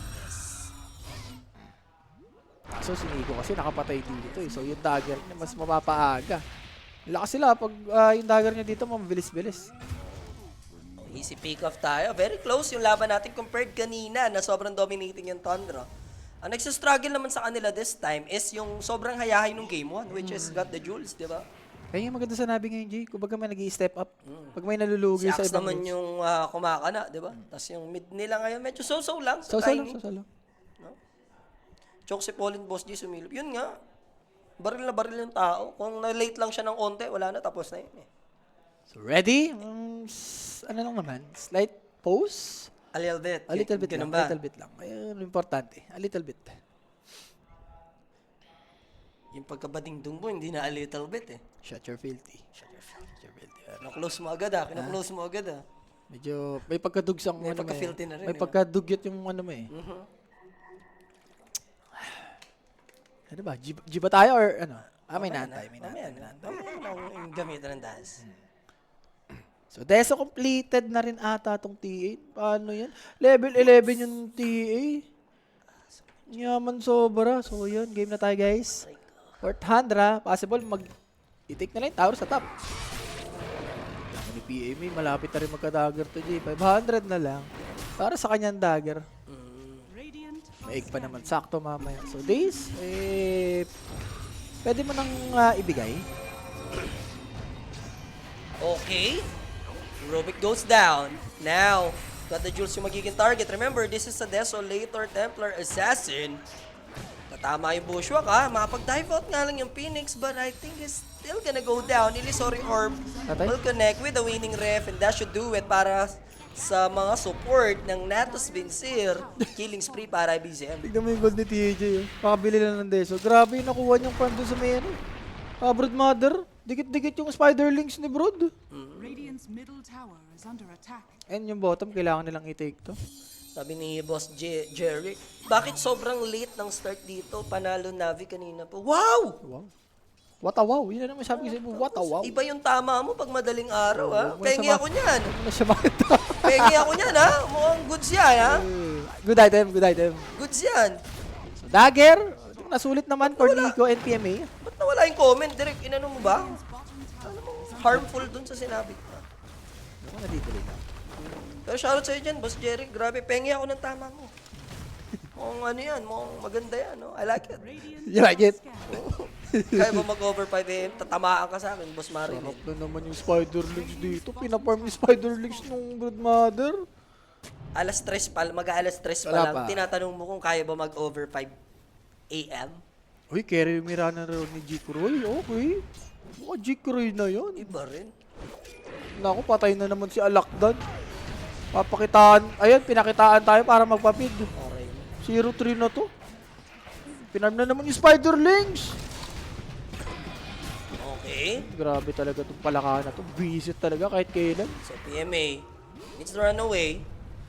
So si Nico kasi nakapatay dito eh. So yung dagger niya mas mapapaaga. Lakas sila pag yung dagger niya dito mabilis-bilis. Easy pick off tayo. Very close yung laban natin compared kanina na sobrang dominating yung Tundra. Ang nagsistruggle naman sa kanila this time is yung sobrang hayahay nung game 1, which is got the jewels, di ba? Kaya yung maganda sa Nabi ngayon, G, kumbaga may nag-i-step up. Pag may nalulugi Si sa Axe ibang naman moves. yung kumakana, di ba? Tapos yung mid nila ngayon, medyo so-so lang. So Tiny. lang. Choke si Pauline, Boss G, sumilip. Yun nga. Baril na baril yung tao. Kung na-late lang siya ng onte, wala na, tapos na yun eh. So ready? Ano lang naman? Slight pause? A little bit. A little bit lang. Ganun ba? A little bit lang. Ayun, importante. A little bit. Yung pagkabadingdong mo, hindi na a little bit eh. Shut your filthy. Shut your filthy. Kina-close mo agad kina-close mo agad Medyo may pagkadugsang May ano pagka-filthy na rin, May di ba? pagkadugyot yung ano mo eh. Ano ba? G ba tayo or ano? May nantay. May nantay. Mamaya ang gamitan ng dance. So, Deso completed na rin ata tong TA. Paano yan? Level 11 yung TA. Yaman sobra. So, yun. Game na tayo, guys. For Tundra, possible i-take na lang yung tower sa top. Ni PMA, malapit na rin magka-dagger to, J. 500 na lang. Para sa kanyang dagger. May egg pa naman. Sakto mamaya. So, Daze, pwede mo nang ibigay. Okay. Rubik goes down. Now, got the jewels yung magiging target. Remember, this is a Desolator Templar Assassin. Tatama yung Bushwhack makapag-dive out nga lang yung Phoenix, but I think he's still gonna go down. Illusory Orb Tatay? will connect with the winning ref, and that should do it para sa mga support ng Natus Vincir. Killing spree para BZM. Tignan mo yung gold ni TJ. Pakabili lang ng Deso. Grabe yung nakuha niyang farm doon sa may ano. Broodmother. Dikit-dikit yung Spiderlings ni Brood. Radiant's middle tower is under attack. And yung bottom, kailangan nilang i-take to. Sabi ni Boss Jerry, bakit sobrang late ng start dito? Panalo Navi kanina po. Wow! Wow. What a wow. Yun na naman sabi ko sa What a wow. Iba yung tama mo pag madaling araw, ha? Oo, Pengi masama. ako niyan. Ano siya makita? Pengi ako niyan, ha? Mukhang goods yan, ha? Good item, good item. Goods yan. So, dagger. Nasulit naman for Nico and PMA. Ba't nawala yung comment? Direk, inano mo ba? Ano mo? Harmful dun sa sinabi ko. Ako na dito rin. Pero shoutout sa'yo dyan, Boss Jerry. Grabe, pengi ako ng tama mo. Mukhang ano yan, mukhang maganda yan, no? I like it. You like it? Kaya ba mag-over 5 AM? Tatamaan ka sa akin, Boss Marilyn. Sarap na naman yung Spiderlings dito. Pinaparm yung Spiderlings nung Broodmother. Alas 3 pa, mag-alas 3 pa Wala lang. pa. Tinatanong mo kung kaya ba mag-over 5 AM? Uy, carry yung Mirana rin ni Jikroy. Okay. Mukha Jikroy na yun. Iba rin. Naku, patay na naman si Alakdan. Papakitaan. Ayan, pinakitaan tayo para magpapid. Okay. 0-3 na to. Pinarm na naman yung Spiderlings. Okay. Grabe talaga itong palaka na to. Visit talaga kahit kailan. So, PMA needs to run away.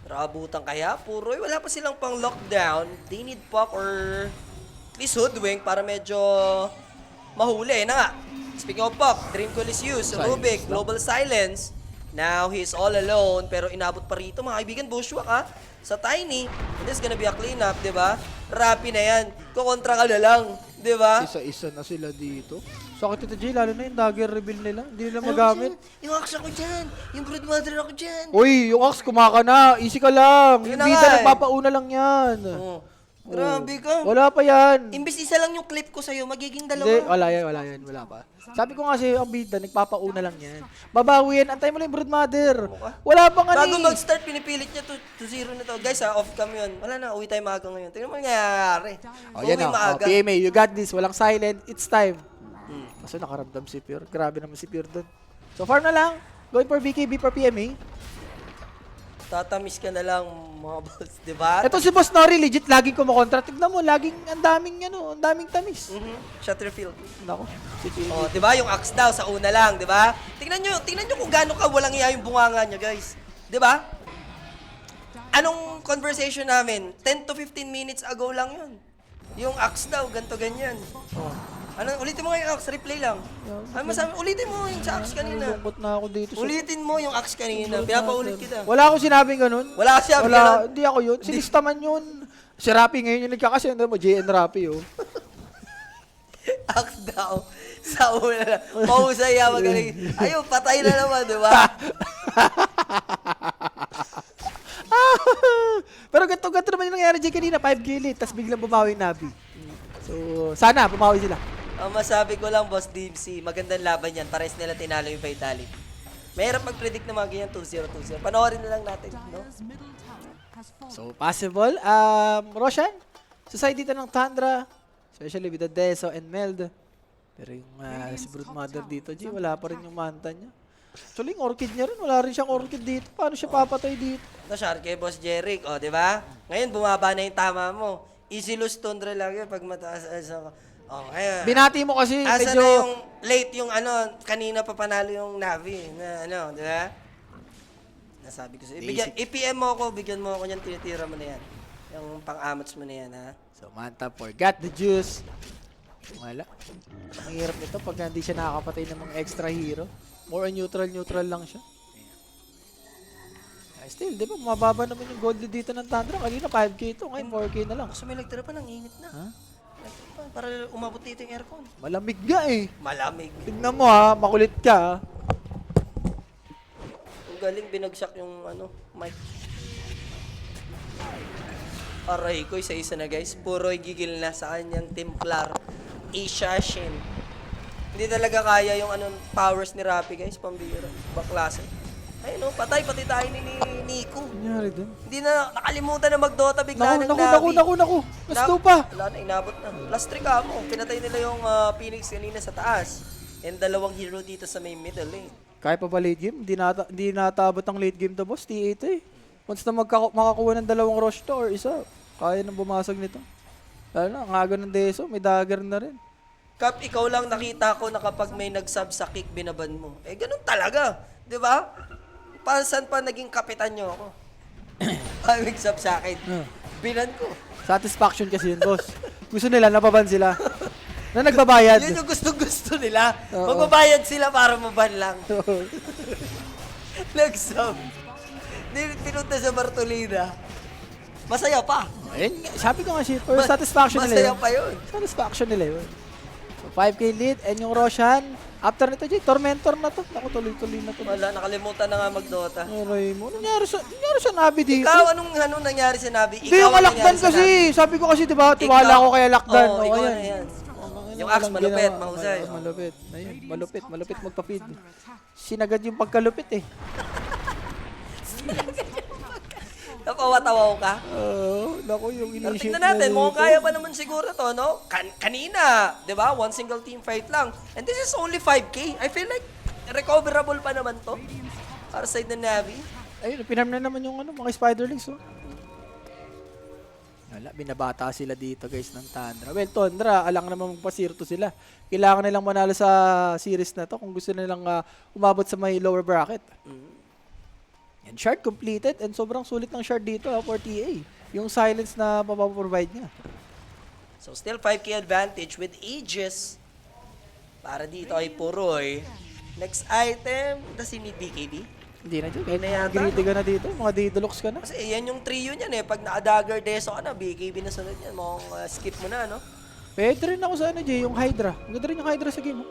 Pero abutan kaya. Puroy, wala pa silang pang lockdown. They need Puck or at least Hoodwink para medyo mahuli. Na nga. Speaking of Puck, Dream Coil is used. Silence Rubik, lang. Global Silence. Now, he's all alone. Pero inabot pa rito, mga kaibigan. Bushwhack, sa Tiny. And this is gonna be a cleanup, di ba? Rappi na yan. Kukontra ka na lang. Di ba? Isa-isa na sila dito. Sakit ito, Jay. Lalo na yung dagger reveal nila. Hindi nila magamit. Yung axe ako dyan. Yung Broodmother ako dyan. Uy, yung Axe, kumaka na. Easy ka lang. Yun Yung na bida, nga eh. nagpapauna lang yan. Oh. Grabe ka. Wala pa yan. Imbis isa lang yung clip ko sa'yo, magiging Hindi, dalawa. wala yan, wala pa. Sabi ko nga sa'yo, ang bida, nagpapauna lang yan. Babawi yan, antay mo lang yung Broodmother. Wala pa nga Bago ni. mag-start, pinipilit niya 2-0 na to. Guys, off cam yun. Wala na, uwi tayo maaga ngayon. Tingnan mo nangyayari. Oh, yan Uwi o. maaga. PMA, you got this. Walang silent. It's time. Kaso nakaramdam si Pure. Grabe naman si Pure doon. So far na lang. Going for BKB for PMA. Tatamis ka na lang, mga boss. Diba? Ito si Boss Nori, legit laging kumukontra. Tignan mo, laging ang daming tamis. Shut your field. Nako, si PMA. Oh, 'di ba? Yung axe daw sa una lang, 'di ba? Tingnan niyo kung gaano ka walang iya yung bunganga niya, guys. 'Di ba? Anong conversation namin? 10 to 15 minutes ago lang 'yun. Yung axe daw, ganto ganyan. Oh. Ano, ulitin mo nga yung axe, replay lang. Ano masabi? Ulitin mo yung sa axe kanina. Lungkot na ako dito. Ulitin mo yung axe kanina. Pinapaulit kita. Wala akong sinabing ganun. Wala siya, Wala, ganun. hindi ako yun. Si Listaman yun. Si Rapi ngayon yung nagkakasenda mo. JN Rapi, oh. Axe daw. Sa una lang. Mahusay yan, magaling. Ayun, patay na naman, 'di ba? Pero ganito naman yung nangyari Jay kanina. 5 gilid, tapos biglang bumawi yung Navi. So, sana bumawi sila. Ang masabi ko lang, Boss DMC, magandang laban yan. Pares nila tinalo yung Vitality. Mahirap mag-predict na mga ganyan 2-0, 2-0. Panoorin na lang natin, no? Dire's middle tower has fallen. So, possible. Roshan, sa side dito ng Tundra, especially with the Deso and Meld. Pero yung si Broodmother dito, G, wala pa rin yung manta niya. Actually, yung Orchid niya rin, wala rin siyang Orchid dito. Paano siya papatay dito? Ito, share kay Boss Jeric, o, di ba? Ngayon, bumaba na yung tama mo. Easy lose Tundra lang yun pag mataas. O, ngayon. Binati mo kasi Asa medyo... na yung late yung kanina pa panalo yung Navi, na di ba? Nasabi ko sa'yo. IPM mo ako, bigyan mo ako yan, tinitira mo na yan. Yung pang-amats mo na yan, ha? So, Manta forgot the juice. Wala. Ang hirap nito pag hindi siya nakakapatay ng mga extra hero. More on neutral lang siya. Still, di ba? Mababa naman yung gold lead dito ng Tundra. Kanina 5k ito, ngayon 4k na lang. Kaso may nagtira pa ng init na. Ha? Nagtira pa, para umabot dito yung aircon. Malamig nga eh. Malamig. Tignan mo ha, makulit ka ha. Ang galing binagsak yung mic. Aray ko, isa-isa na guys. Puro gigil na sa kanyang Team Clar. Ishashin. Hindi talaga kaya yung powers ni Rappi guys. Pambira. Baklase. Ayun patay pati tayo ni Nico. Nangyari dun? Hindi na nakalimutan na mag-Dota bigla ng Navi. Naku. Gusto pa. Wala na, inabot na. Last 3 ka mo. Pinatay nila yung Phoenix kanina sa taas. And 2 hero dito sa may middle lane. Kaya pa ba late game? Hindi natabot ang late game to boss. T8 eh. Once na makakuha ng 2 rush to or isa, kaya nang bumasag nito. Lalo na, ang aga ng Deso, may dagger na rin. Kap, ikaw lang nakita ko na kapag may nag-sub sa kick, binaban mo. Eh, ganun talaga. Di ba? Saan pa naging kapitan nyo ako? Ay, nag-sub sa akin. Binan ko. Satisfaction kasi yun, boss. Gusto nila, napaban sila. Na nagbabayad. Yun yung gusto nila. Oo. Magbabayad sila para maban lang. Nag-sub. Pinunta sa Bartolina. Masaya pa. Ayun, sabi ko nga siya, for satisfaction nila Masaya yun. pa yun. Satisfaction nila yun. So, 5k lead, and yung Roshan, after nito, Jay, Tormentor na to. Ako, tuloy-tuloy na to. Wala, nakalimutan na nga mag-Dota. Aray mo, nangyari sa Navi dito. Ikaw, anong nangyari sa Navi? Hindi yung alakdan kasi. Sabi ko kasi, di ba, tiwala ko kay Lakdan. Oo, ikaw ayan. na yan. Ano Yung lang axe, malupit, ginawa. mahusay. Malupit. Ayun, malupit magpa-feed. Sinagad yung pagkalupit eh. Napawatawaw ka? Oo, naku yung Pero initiate tingnan natin, na mukhang dito. kaya pa naman siguro to, no? Kanina, di ba? One single team fight lang. And this is only 5K. I feel like recoverable pa naman to. Para side ng Navi. Ayun, pinarm na naman yung mga Spiderlings, oh. Wala, binabata sila dito guys ng Tundra. Well, Tundra, alang naman magpasirto sila. Kailangan nilang manalo sa series na to kung gusto nilang umabot sa may lower bracket. And shard completed and sobrang sulit ng shard dito for TA. Yung silence na mapaprovide niya. So still 5K advantage with Aegis. Para dito ay Puroy. Next item, does he need BKB? Hindi na dyan. Hindi na yata, Greedy ka na dito. Mga Daedalus ka na. Kasi yan yung trio niyan eh. Pag naka-dagger deso ka na, BKB na sunod yan. Mukhang skip mo na, no? Pwede rin ako sa Jay, yung Hydra. Maganda rin yung Hydra sa game.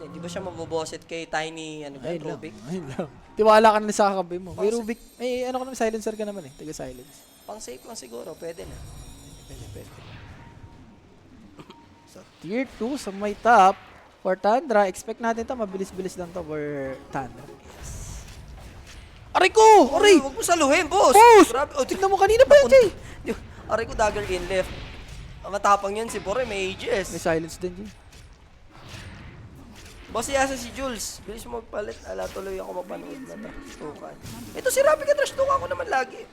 Di ba siya mabobosit kay Tiny, Ayun lang. Rubik? Ayun lang. Tiwala ka na sa kakampi mo. May Rubik. May ka naman, silencer ka naman eh. Taga-silence. Pang safe lang siguro, pwede na. Tier 2 sa may top. For Tundra, expect natin to mabilis-bilis lang to for Tundra. Yes. Aray ko! Aray! Huwag mo saluhin, boss! Boss! Grabe. Oh, Tignan mo kanina pa yan, Jay! Aray ko, dagger in left. Ang matapang yan si Bore, may ages. May silence din, Jay. Boss, yasa si Jules. Bilis mo magpalit. Ala, tuloy ako mapanood na trash-tukan. Ito si Rappi ka trash-tukan ko naman lagi.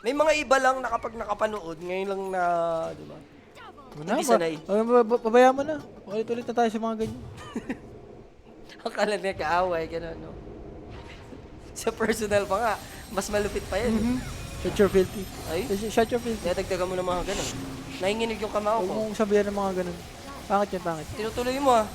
May mga iba lang na kapag nakapanood, ngayon lang na, di ba? Hindi sanay. Pabayaan mo na. Ulit-ulit na tayo sa mga ganyan. Akala niya kaaway, gano'n, no? Sa personal pa nga, mas malupit pa yan. Shut your filthy. Ay, Shut your filthy. kaya dagdagan mo ng mga gano'n. Nanginginig yung kamao Huwag ko. mong sabihan ng mga ganun. Pangit yan, pangit. Tinutuloy mo, ah.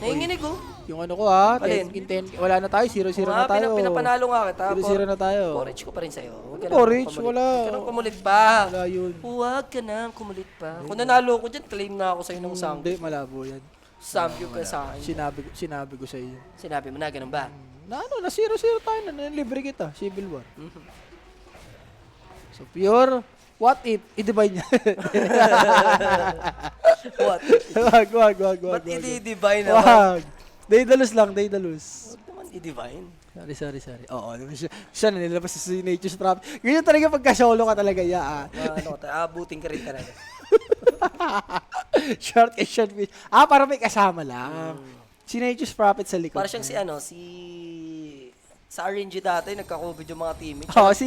Nanginginig, oh. Yung ano ko ha, Alin? 10, wala na tayo, 0-0 na tayo. Pinapanalo nga kita. 0-0 na tayo. Porridge ko pa rin sa'yo. Huwag ka Porridge, nang kumulit. wala. Huwag ka nang kumulit pa. Wala yun. Huwag ka nang kumulit pa. Kung nanalo ko dyan, claim na ako sa'yo ng Hindi, malabo yan. samgyup ka sa akin. Sinabi ko sa iyo. Sinabi mo na, ganun ba? Na ano, na 0-0 tayo na, libre kita, Civil War. So pure, what if, i-divide niya. What? wag. Ba't i-divine naman? Wag. Daedalus lang, Daedalus. Huwag naman i-divine. Sorry. Oo, siya na nilabas sa Nature's Trap. Ganyan talaga pagka-solo ka talaga, Abutin ka rin talaga. Short and short fish. Para may kasama lang. Si Nature's Prophet sa likod. Para siyang sa RNG dati, nagka-COVID yung mga teammates. Oo, si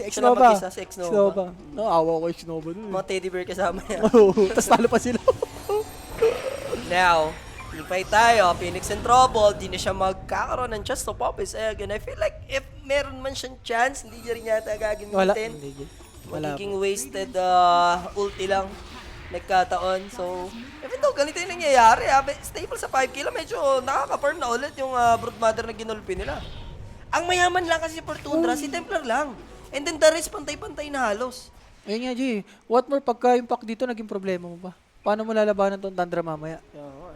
Siya lang Xnova. mag-isa, si Xnova. No, awa ko Xnova nun. Mga teddy bear kasama niya. Tapos talo pa sila. Now, invite tayo, Phoenix and Trouble, di na siya magkakaroon ng chance to pop his egg. And I feel like if meron man siyang chance, hindi niya rin yata Wala. gagamitin. Wala. Magiging wasted ulti lang nagkataon. So, even though ganito yung nangyayari, stable sa 5 kilo, medyo nakaka-farm na ulit yung Broodmother na ginulpi nila. Ang mayaman lang kasi si Fortuna, si Templar lang. And then the rest, pantay-pantay na halos. Ayun nga, G. What more pagka yung pack dito, naging problema mo ba? Paano mo lalabanan tong Tundra mamaya?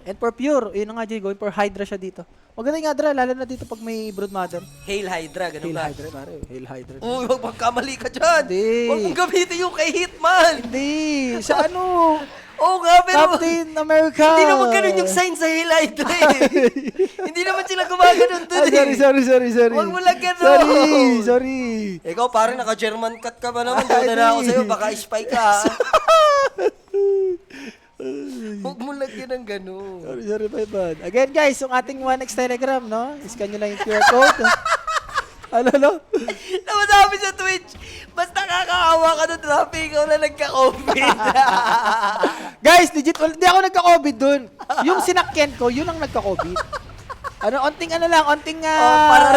And for pure, yun na nga, G, going for Hydra siya dito. Maganda yung Hydra, lalo na dito pag may Broodmother. Hail Hydra, ganun Hail ba? Hydra, pare. Hail Hydra. Uy, huwag magkamali ka dyan. Hindi. Huwag mong gamitin yung kay Hitman. Hindi. Sa ano? Oo nga, pero Captain America. hindi naman ganun yung sign sa Hail Hydra eh. Hindi naman sila gumagano'n dun eh. Sorry. Huwag mo lang ganun. Sorry. Ikaw parang naka-German cut ka ba naman? Doon na ako sa'yo, baka spy ka. Huwag mo lagyan ng ganun. Sorry, Paipan. Again, guys, yung ating 1x Telegram, no? Scan nyo lang yung QR code. Ano? Naman sa Twitch, basta kakaawa ka ng traffic, ikaw na nagka-COVID. Guys, legit, hindi ako nagka-COVID dun. Yung sinakyan ko, yun ang nagka-COVID. Onting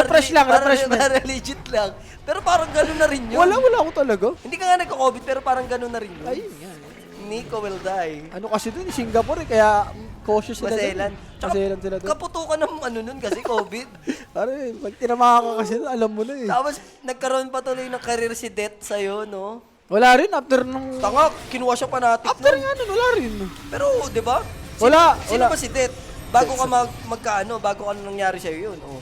refresh lang. Para legit lang. Pero parang ganun na rin yun. Wala ako talaga. Hindi ka nga nagka-COVID, pero parang ganun na rin yun. Ayun nga. Nico will die. Ano kasi dun, Singapore kaya cautious sila Maselan. dun. Maselan sila dun. Kaputukan ng nun kasi COVID. Pare, pag tinamahan ka kasi, alam mo na eh. Tapos nagkaroon pa tuloy ng career si Det sa'yo, no? Wala rin, after nung... Tanga, kinuha siya fanatic After nun. nga nun, wala rin. Pero, di ba? Sino Wala. ba si Det? Bago ka bago ka nangyari sa'yo yun, oh.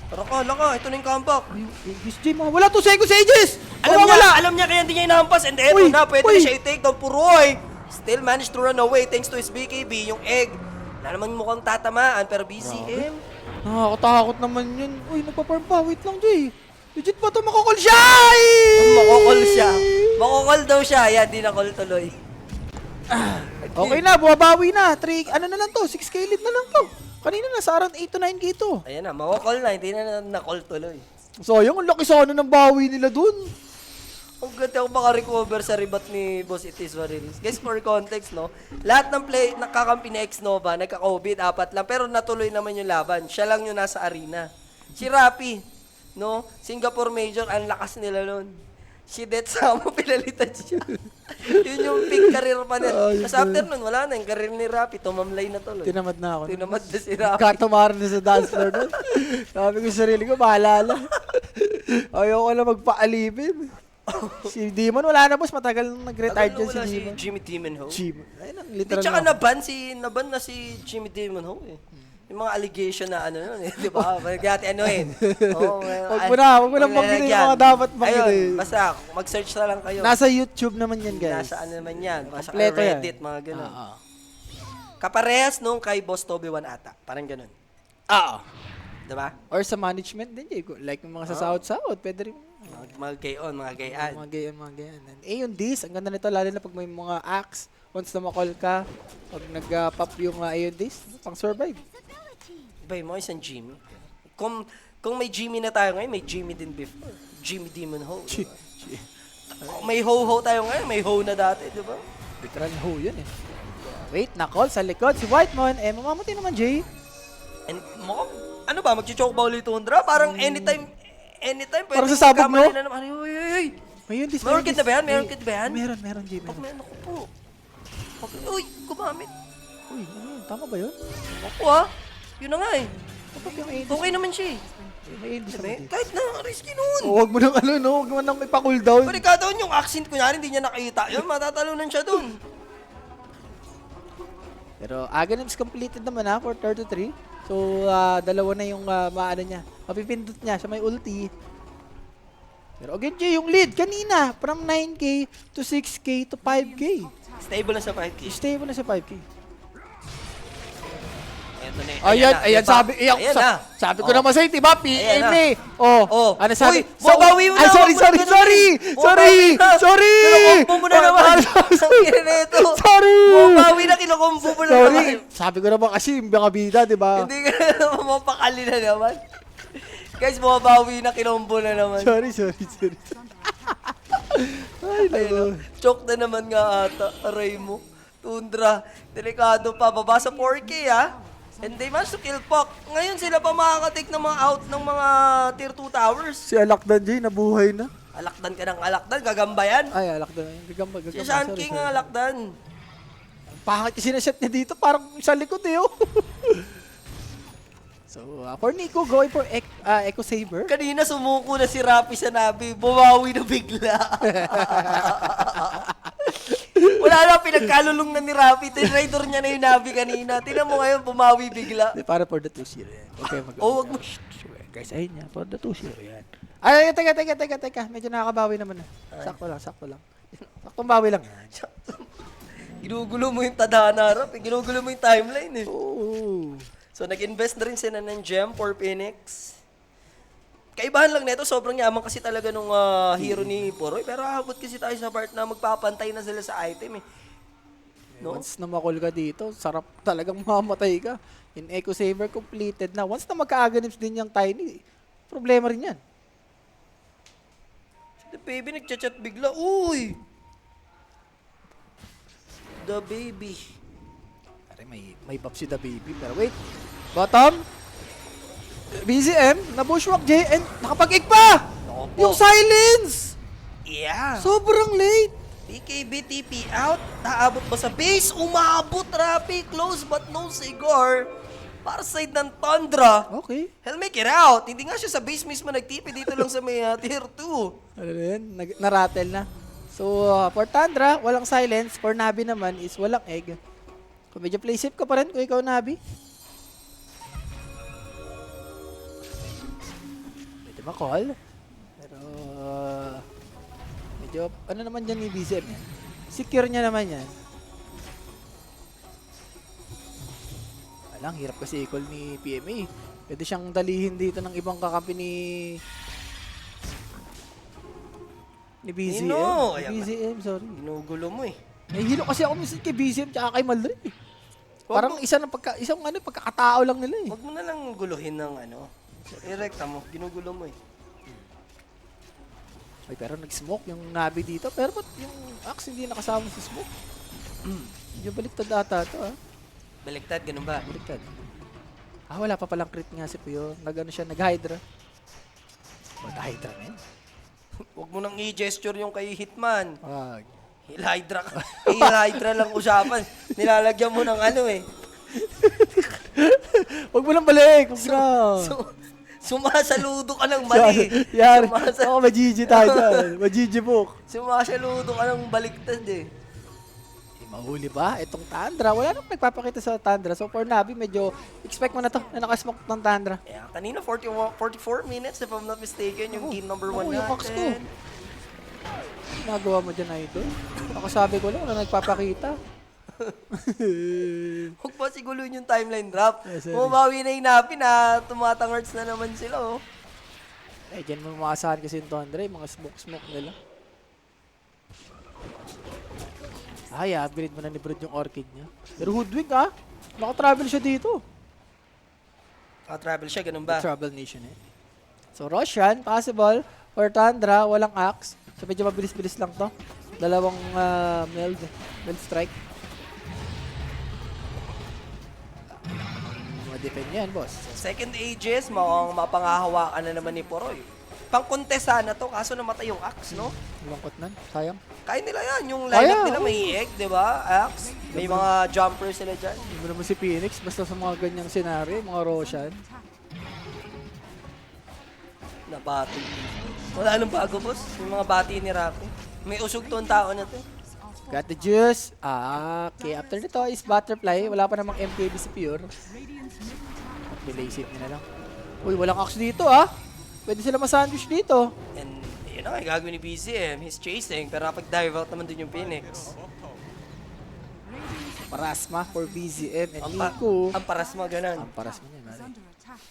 Pero kala ka, ito na yung comeback. Aegis J, mga wala 2 seconds sa Aegis! Alam niya kaya hindi niya inahampas. And eto Uy, na, pwede uy. na siya i-take down. Puroy! Still managed to run away thanks to his BKB, yung egg. Wala naman mukhang tatamaan, pero BCM. Nakakatakot naman yun. Uy, nagpa-farm pa. Wait lang, Jay. Legit pa ito, makakol siya! Makokol siya. Makokol daw siya. Yan, di na-call tuloy. Okay na, bumabawi na. 3, ano na lang to? 6k lead na lang to. Kanina nasa around 8 to 9k to. Ayan na, makokol na. Hindi na na-call tuloy. So, yung laki sana ng bawi nila dun. Ang ganda ako makarecover sa ribat ni Boss Itis Marilis. Guys, for context, no? Lahat ng nakakampi ni X-Nova, nagka-COVID, 4 lang. Pero natuloy naman yung laban. Siya lang yung nasa arena. Si Rappi, no? Singapore Major, ang lakas nila nun. Si Det Samo, pinalitan siya. Yun yung big career pa nila. Tapos after nun, wala na. Yung career ni Rappi, tumamlay na tuloy. Tinamad na ako. Tinamad na si Rappi. Katumaran na sa dance floor nun. Sabi ko sa sarili ko, bahala lang. Ayoko na magpaalipin. Si Demon, wala na boss. Matagal nang nag-retire dyan si Wala si Demon. Jimmy Demon Ho. Jimmy. Ayun, Di, literal tsaka na. naban na si Jimmy Demon Ho eh. Yung mga allegation na ano nun, di ba? Magkati anuhin. Oo, Huwag mo na banggitin yung mga dapat banggitin. Ayun, basta mag-search na lang kayo. Nasa YouTube naman yan, guys. Nasa ano naman yan. Nasa Kompleto yan. Reddit, mga ganun. Oo. Kaparehas nung kay Boss Toby 1 ata. Parang ganun. Oo. Diba? Or sa management din, Jay. Like yung mga sa sahod-sahod, pwede rin. Mga gayon, mga gayan. Mga gayon. Eh, yung this, ang ganda nito, lalo na pag may mga acts, once na makall ka, pag nag-pop yung Aeon this, pang survive. Iba mo, isang Jimmy. Kung may Jimmy na tayo ngayon, may Jimmy din before. Jimmy Demon Ho. Diba? Kung may ho-ho tayo ngayon, may ho na dati, di ba? Literal ho yun eh. Wait, nakol sa likod si Whitemon. Eh, mamamatay naman, Jay. And ano ba, mag-choke ba ulit Tundra? Parang anytime, Parang sasabog, no? Na naman. Ay. Mayroon this. Meron kit na ba yan? Meron kit ba yan? Meron, Jay. Pag Meron. meron ako po. Uy, gumamit. Uy, ano yun? Tama ba yun? Ako ah. Yun na nga eh. Kapag yung Aeon Okay naman siya eh. may Aeon this Diba? naman dito. Kahit na, risky nun. Huwag mo nang ano, no? Huwag mo nang ipa-cool down. Pwede ka doon yung accent, kunyari hindi niya nakita. Yun, matatalunan siya doon. Pero Aghanim's completed naman ha for 33. So, dalawa na yung maano niya. Mapipindot niya. Siya may ulti. Pero again, Jay, yung lead kanina. From 9K to 6K to 5K. Stable na sa 5K. Stable na sa 5K. Eto na eh. Ayan, diba? sabi, Ayan na. sabi ko naman sa'yo, diba? Ayan na. PMA. Oh, Oh. ano sabi? Uy, babawi mo na. Ay, sorry. Babawi na. Kinukombo mo na naman. Ang ina na ito. Sorry. Babawi na, kinukombo mo na naman. Sorry. Sabi ko naman kasi yung mga bida, diba? Hindi ka na naman mapakali na naman. Guys, babawi na, kinombo na naman. Sorry. Ay, Ayun, choke na naman nga ata. Aray mo. Tundra. Delikado pa. Baba sa 4K ah. And they managed to kill Puck. Ngayon sila pa makakatake ng mga out ng mga tier 2 towers. Si Alakdan, Jay, nabuhay na. Alakdan ka ng alakdan. Gagamba yan. Ay, Alakdan. Gagamba. Si Shan King ang alakdan. Pangit yung sinaset niya dito, parang sa likod eh, oh. So, for Nico, going for Echo Saber. Kanina sumuko na si Rapi sa Nabi. Bumawi na bigla. Wala na, pinagkalulong na ni Rapi. Tinrider niya na yung Nabi kanina. Tingnan mo ngayon, bumawi bigla. Para for the 2-0 yan. Okay, Oh, wag mo. Guys, ayun yan. For the 2-0 yan. Ay, teka. Medyo nakakabawi naman na. Sakto lang. Saktong bawi lang yan. Ginugulo mo yung tadhana, Rap. Ginugulo mo yung timeline eh. Oo. So, nag-invest na rin sila ng gem for Phoenix. Kaibahan lang nito, sobrang yaman kasi talaga nung hero ni Poroy. Pero habot kasi tayo sa part na magpapantay na sila sa item eh. No? Once na makul ka dito, sarap talagang mamatay ka. In Echo Saver completed na. Once na magka-Aghanims din yung Tiny, problema rin yan. Si The Baby nagchat-chat bigla. Uy! The Baby. Pare, may buff si The Baby. Pero wait. Bottom. BZM, na-bushwalk J, and nakapag-ig pa! Naku po. Yung silence! Yeah. Sobrang late. BKB TP out. Naabot ba sa base? Umabot, Rapi. Close but no cigar. Para sa side ng Tundra. Okay. He'll make it out. Hindi nga siya sa base mismo nag-TP. Dito lang sa may tier 2. Ano na yun? Narattle na. So, for Tundra, walang silence. For Nabi naman is walang egg. Kung medyo play safe ka pa rin kung ikaw Nabi. Medyo makall. Pero, medyo, ano naman dyan ni BZM yan? Secure niya naman yan. Alang, hirap kasi i-call ni PMA. Pwede siyang dalihin dito ng ibang kakampi ni BZM. Nino, Ni ayan BZM, sorry. Ginugulo mo eh. Nahihilo kasi ako minsan kay BZM tsaka kay Maldry. Parang isang pagkakatao lang nila eh. Huwag mo na lang guluhin ng ano. Irekta mo. Ginugulo mo eh. Ay, pero nag-smoke yung Nabi dito. Pero ba't yung Axe hindi nakasama sa smoke? Medyo baliktad ata ito ah. Baliktad, ganun ba? Baliktad. Wala pa palang crit nga si Puyo. Nag-ano siya, nag-Hydra. What Hydra, man? Huwag mo nang i-gesture yung kay Hitman. Wag. Hydra ka. Hydra lang usapan. Nilalagyan mo ng ano eh. Huwag mo lang balik. Huwag na. Sumasaludo ka ng mali. Yan. Oo, ma-GG tayo dyan. Ma-GG book. Sumasaludo ka ng baliktad eh. Mahuli ba? Itong Tundra. Wala nang nagpapakita sa Tundra. So for Navi, medyo expect mo na to na nakasmoke ng Tundra. Yeah, kanina 44 minutes if I'm not mistaken yung game number 1 yung Cox ko. natin. Nagawa mo dyan, Idol. Ako sabi ko lang, wala nagpapakita. Huwag pa siguluhin yung timeline drop. Yes, sir. Bumabawi na yung Navi na tumatangards na naman sila, oh. Eh, dyan mo maasahan kasi yung Tundra, yung mga smoke nila. Ay, upgrade mo na ni Brod yung Orchid niya. Pero Hoodwink, ah. Naka-travel siya dito. Travel siya, ganun ba? Travel Nation, eh. So, Roshan, possible. Or Tundra, walang axe. So, medyo mabilis-bilis lang to. Dalawang meld strike. Defend yan, boss. Second Aegis, mukhang mapangahawakan na naman ni Poroy. Pang-contest sana to, kaso namatay yung Axe, no? Lungkot nan, sayang. Kaya nila yan, yung lineup Kaya, nila oo. may egg, di ba? Axe, may mga jumpers sila dyan. Hindi mo naman si Phoenix, basta sa mga ganyang senaryo, mga Roshan. Nabati. Wala nang bago, boss. Yung mga bati ni Rapi. May usog to ang tao na to. Got the juice. Okay, after nito is Butterfly. Wala pa namang MKB si Pure. Delay set nila lang. Uy, walang axe dito, ah. Pwede sila masandwich dito. And yun na nga, gagawin ni BCM. He's chasing, pero napag-dive out naman dun yung Phoenix. Parasma for BZM and Ang Nico. parasma, ganun. Ang parasma niya, mali. Under attack.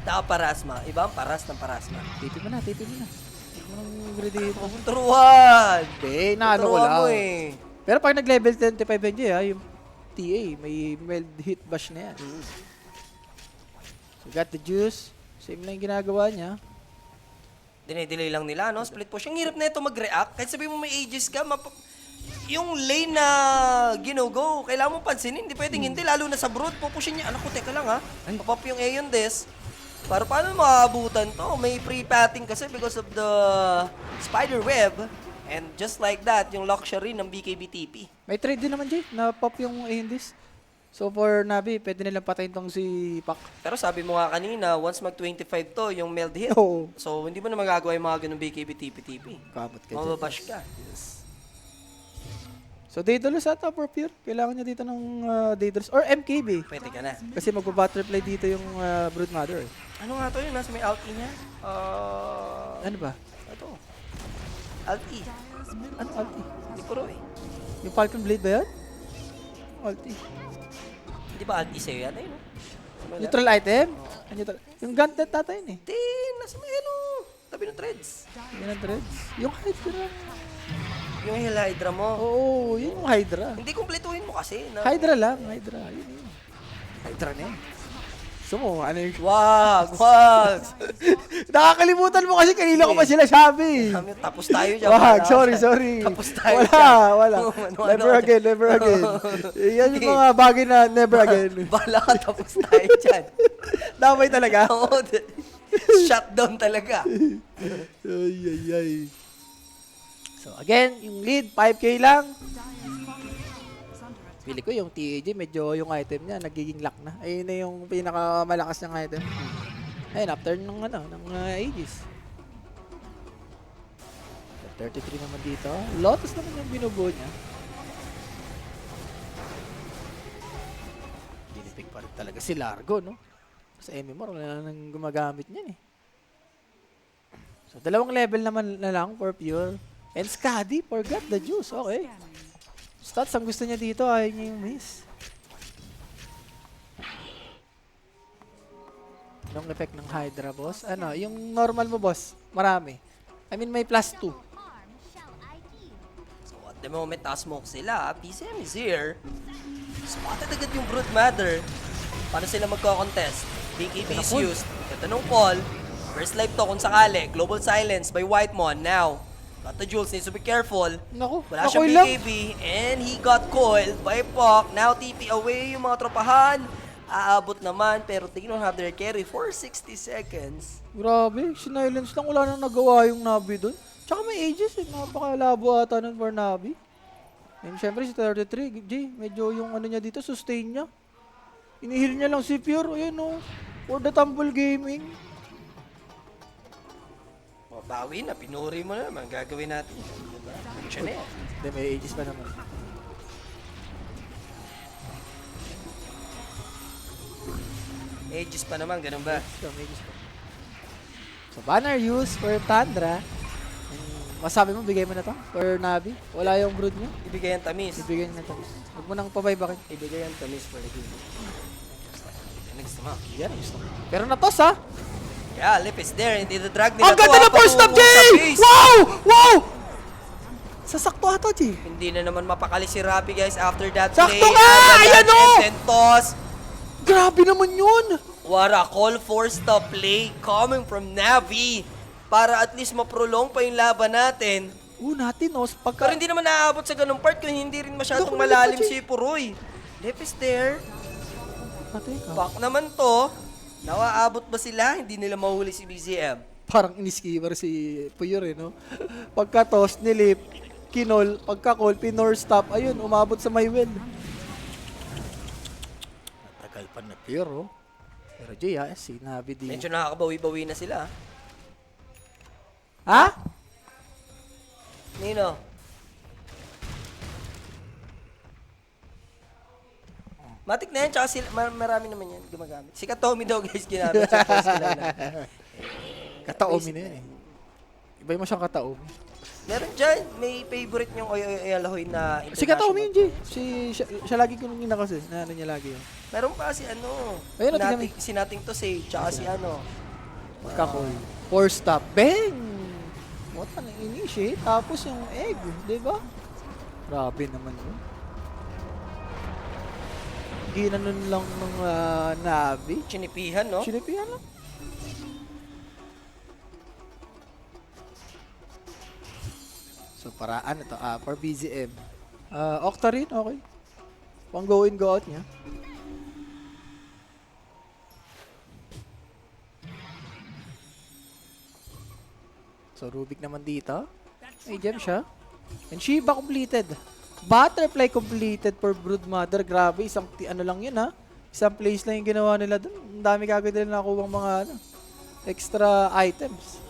Kita ka parasma. Iba ang paras ng parasma. Tipin mo na, tipin mo na. Tipin mo nang greedy dito. Turuan! Okay, naano ko Turuan lang. mo eh. Pero pag nag-level 25 yan, yung TA, may meld hit bash na yan. So, got the juice. Same lang yung ginagawa niya. Dinedelay lang nila, no? Split push. Ang hirap na ito mag-react. Kahit sabihin mo may ages ka, yung lane na ginugo, kailangan mo pansinin. Hindi pwedeng hindi, lalo na sa brood. Pupushin niya. Anak ko, teka lang ha. Papap yung Aeon Des. Para paano maabutan to? May pre-patting kasi because of the spider web. And just like that, yung luxury ng BKB TP. May trade din naman, Jay, na pop yung Aindis. So for Navi, pwede nilang patayin tong si Pak. Pero sabi mo nga kanina, once mag-25 to, yung meld hit. Oo. So, hindi mo na magagawa yung mga ganun BKB TP. Kamot ka dyan. Mababash ka. So Daedalus ata for Pure. Kailangan niya dito ng Daedalus. Or MKB. Pwede ka na. Kasi magpa-butterfly dito yung Broodmother. Eh. Ano nga to yun? Nasa may alt E niya? Ano ba? Ito. Alt E. Ano ulti? Hindi ko eh. Yung Falcon Blade ba yan? Ulti. Hindi ba alt E sa'yo yan? Ayun. Wala. Neutral item? Yung Gauntlet tata yun eh. Hindi. Nasa may ano. Tabi ng threads. Yan ang threads. Yung Hydra. Yung Hell Hydra mo. Oo, yun yung Hydra. Hindi kumpletuhin mo kasi. Na... Hydra lang, Hydra. Yun. Hydra na yun. So mo, ano yung... Wag! Nakakalimutan mo kasi kanina ko pa sila sabi. Kami, tapos tayo dyan. Wag, Wala. sorry. Tapos tayo Wala. dyan. Never again. Yan yung mga bagay na never again. Bala ka, tapos tayo dyan. Damay talaga. Oo. Shutdown talaga. Ay. So again, yung lead, 5K lang. Pili ko yung TAG, medyo yung item niya, nagiging lock na. Ayun na yung pinakamalakas ng item. Ayun, after ng Aegis. 33 naman dito. Lotus naman yung binubuo niya. Dinipig pa rin talaga si Largo, no? Sa MMR, wala nang gumagamit niyan eh. So, dalawang level naman na lang for Pure. And Skadi, forgot the juice. Okay. Stats, ang gusto niya dito, ayaw niya yung miss. Anong effect ng Hydra, boss? Ano, yung normal mo, boss, marami. I mean, may +2. So at the moment, na-smoke sila. PCM is here. Spotted agad yung Broodmother. Paano sila magko-contest? BKB is used. Ito nung Paul. First life to kung sakali. Global silence by Whitemon. Now, got the Jules. Needs to be careful. Naku, Wala siyang ako'y lang. BKB. And he got coiled by Pok. Now, TP away yung mga tropahan. Aabot naman, pero they don't have their carry for 60 seconds. Grabe, sinilence lang. Wala nang nagawa yung Navi dun. Tsaka may ages eh. Napakalabo ata nun for Navi. And syempre si 33, J, medyo yung ano niya dito, sustain niya. Inihil niya lang si Pure, ayun o. For the Tumble Gaming. O, bawi na, pinuri mo na naman. Gagawin natin. Diba? Siya na yan. Hindi, may ages pa naman. Mages pa naman, ganun ba? So, banner use for Tundra. Masabi mo, bigay mo na to? For Navi? Wala yung brood niya? Ibigay ang tamis. Ibigay na to. Huwag mo nang pabaybakin. Ibigay ang tamis for the game. Next naman. Yan, gusto ko. Pero natos ha? Yeah, Lip is there. Hindi the drag nila Ang ganda na first stop, Jay! Wow! Wow! Sasakto ato, Jay. Hindi na naman mapakali si Rapi, guys, after that Sakto play. nga! Avalanche Ayan, oh! and then toss. Grabe naman yun! What a call for stop play coming from Navi para at least maprolong pa yung laban natin. Natin, no? Pero Pagka... hindi naman naaabot sa ganung part kung hindi rin masyadong Doko na malalim dito, si Puroy. Lip is there. Natin, Back naman to. Nawaabot ba sila? Hindi nila mahuli si BZM. parang iniskiver si Puyor, eh, no? Pagka-toss, nilip, kinol, pagka-call, pinor stop, ayun, umabot sa may well. Tagal pa na Puyor, oh. Pero Jay, si Navi di. Medyo nakakabawi-bawi na sila. Ha? Nino? Matik na yan, tsaka sila, marami naman yan gumagamit. Si Katomi daw guys ginamit sa post ko lang. Kataomi na yan, eh. Iba mo siyang kataomi. Meron dyan, may favorite niyong Oyalahoy na Si Kataomi yun, Jay. Siya lagi ko nung kasi. Na ano niya lagi yun. Meron pa si ano, Ayun, tingnan mo. si nating to say, tsaka si ano. Pagka-call. 4 stop. Bang! What an initiate. Tapos yung egg. Di ba? Grabe naman yun. Ginanon lang ng Navi. Chinipihan, no? Sinipihan lang. So, paraan ito. For BZM. Octarine, okay. Pang go in, go out niya. So, Rubik naman dito. May gem siya. And Shiba completed. Butterfly completed for Broodmother. Grabe, isang ano lang yun ha. Isang place lang yung ginawa nila dun. Ang dami kagad nila nakuha mga extra items.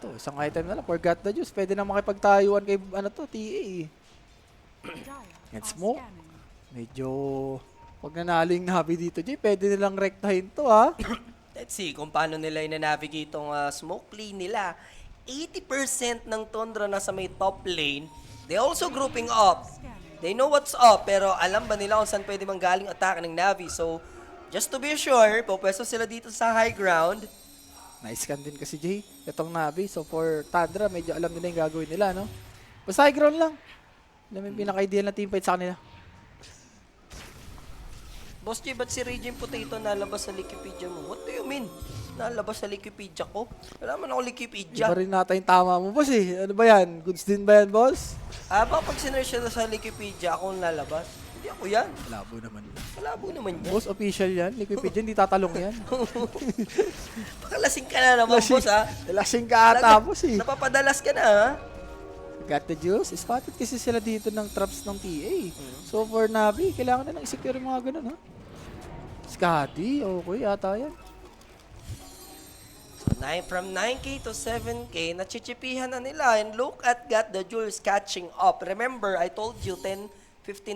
Ito, isang item na lang. Forgot the juice. Pwede na makipagtayuan kay TA. And smoke. Medyo pag nanalo yung Navi dito, Jay, pwede nilang rektahin to ha. Let's see kung paano nila i-navigate itong smoke lane nila. 80% ng Tundra nasa may top lane. They also grouping up. They know what's up, pero alam ba nila kung saan pwede manggaling attack ng Navi? So, just to be sure, pupwesto sila dito sa high ground. Na-scan din kasi, Jay, itong Navi. So, for Tundra, medyo alam nila yung gagawin nila, no? Basta high ground lang. Alam mo yung pinaka-ideal na teamfight sa kanila. Boss J, ba't si Raging Potato nalabas sa Wikipedia mo? What do you mean? Nalabas sa Wikipedia ko? Wala man ako Wikipedia. Iba rin nata yung tama mo, boss eh. Ano ba yan? Goods din ba yan, boss? Baka pag sinerge siya sa Wikipedia, ako ang lalabas. Hindi ako yan. Labo naman yun. Malabo naman yan. Boss, official yan. Wikipedia, hindi tatalong yan. Baka lasing ka na naman, boss, ha? Lasing ka ata, boss eh. Napapadalas ka na, ha? Got the juice. Spotted kasi sila dito ng traps ng TA. So, for Navi, kailangan na lang i-secure yung mga ganun, ha? Scotty, okay, ata yan. So, from 9K to 7K, nachichipihan na nila. And look at Got the Jules catching up. Remember, I told you 10-15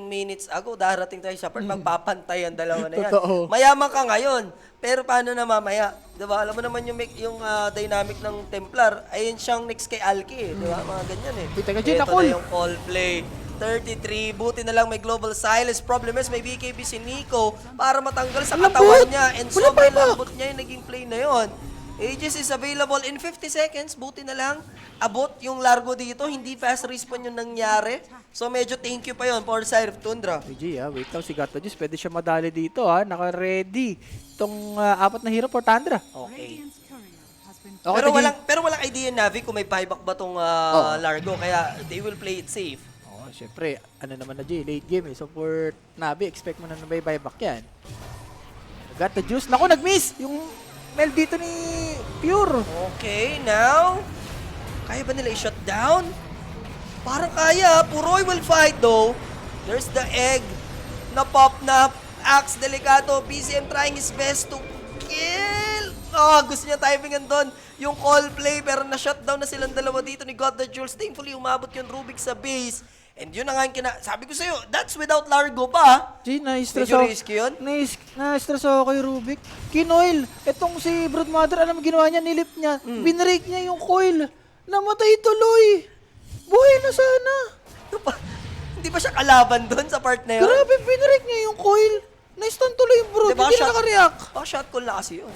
minutes ago, darating tayo sa part, magpapantay ang dalawa na yan. Totoo. Mayaman ka ngayon. Pero paano na mamaya? Diba? Alam mo naman yung dynamic ng Templar, ayun siyang next kay Alki, eh. Diba? Mga ganyan eh. Wait, teka, Jay, Ito nakul. na yung call play. 33, buti na lang may global silence. Problem is, may BKB si Nico para matanggal sa Ang katawan lambot! niya. And Wala sobrang pa iba! lambot niya yung naging play na yon. Aegis is available in 50 seconds. Buti na lang, abot yung largo dito. Hindi fast respawn yung nangyari. So medyo thank you pa yon for side of Tundra. PG, wait lang, si Got the juice. Pwede siya madali dito, ha? Naka-ready. Itong 4 na hero for Tundra. Okay. Radiant's courier has been Okay, Pero walang idea Navi kung may buyback ba tong largo. Kaya they will play it safe. Oh, syempre, ano naman na, Jay, late game eh. So for Navi, expect mo na may buyback yan. Got the juice. Naku, nag-miss! Yung Mel dito ni Pure. Okay, now, kaya ba nila i-shut down? Parang kaya. Puroy will fight though. There's the egg na pop na. Axe Delicato. BCM trying his best to kill. Gusto niya timingan doon. Yung call play pero na-shutdown na silang dalawa dito ni God the Jules. Thankfully, umabot yung Rubik sa base. And yun na nga yung sabi ko sa'yo, that's without Largo pa. G, na-stress Medyo ako. risky yun. Na-stress ako kay Rubik. Kinoil. Etong si Broodmother, alam mo ginawa niya, nilip niya. Binrake niya yung coil. Namatay tuloy. Buhay na sana. Hindi ba siya kalaban doon sa part na yun? Grabe, binrake niya yung coil. Na-stun tuloy yung Brood. Diba, Hindi na nakareact. Baka shot call na kasi yun.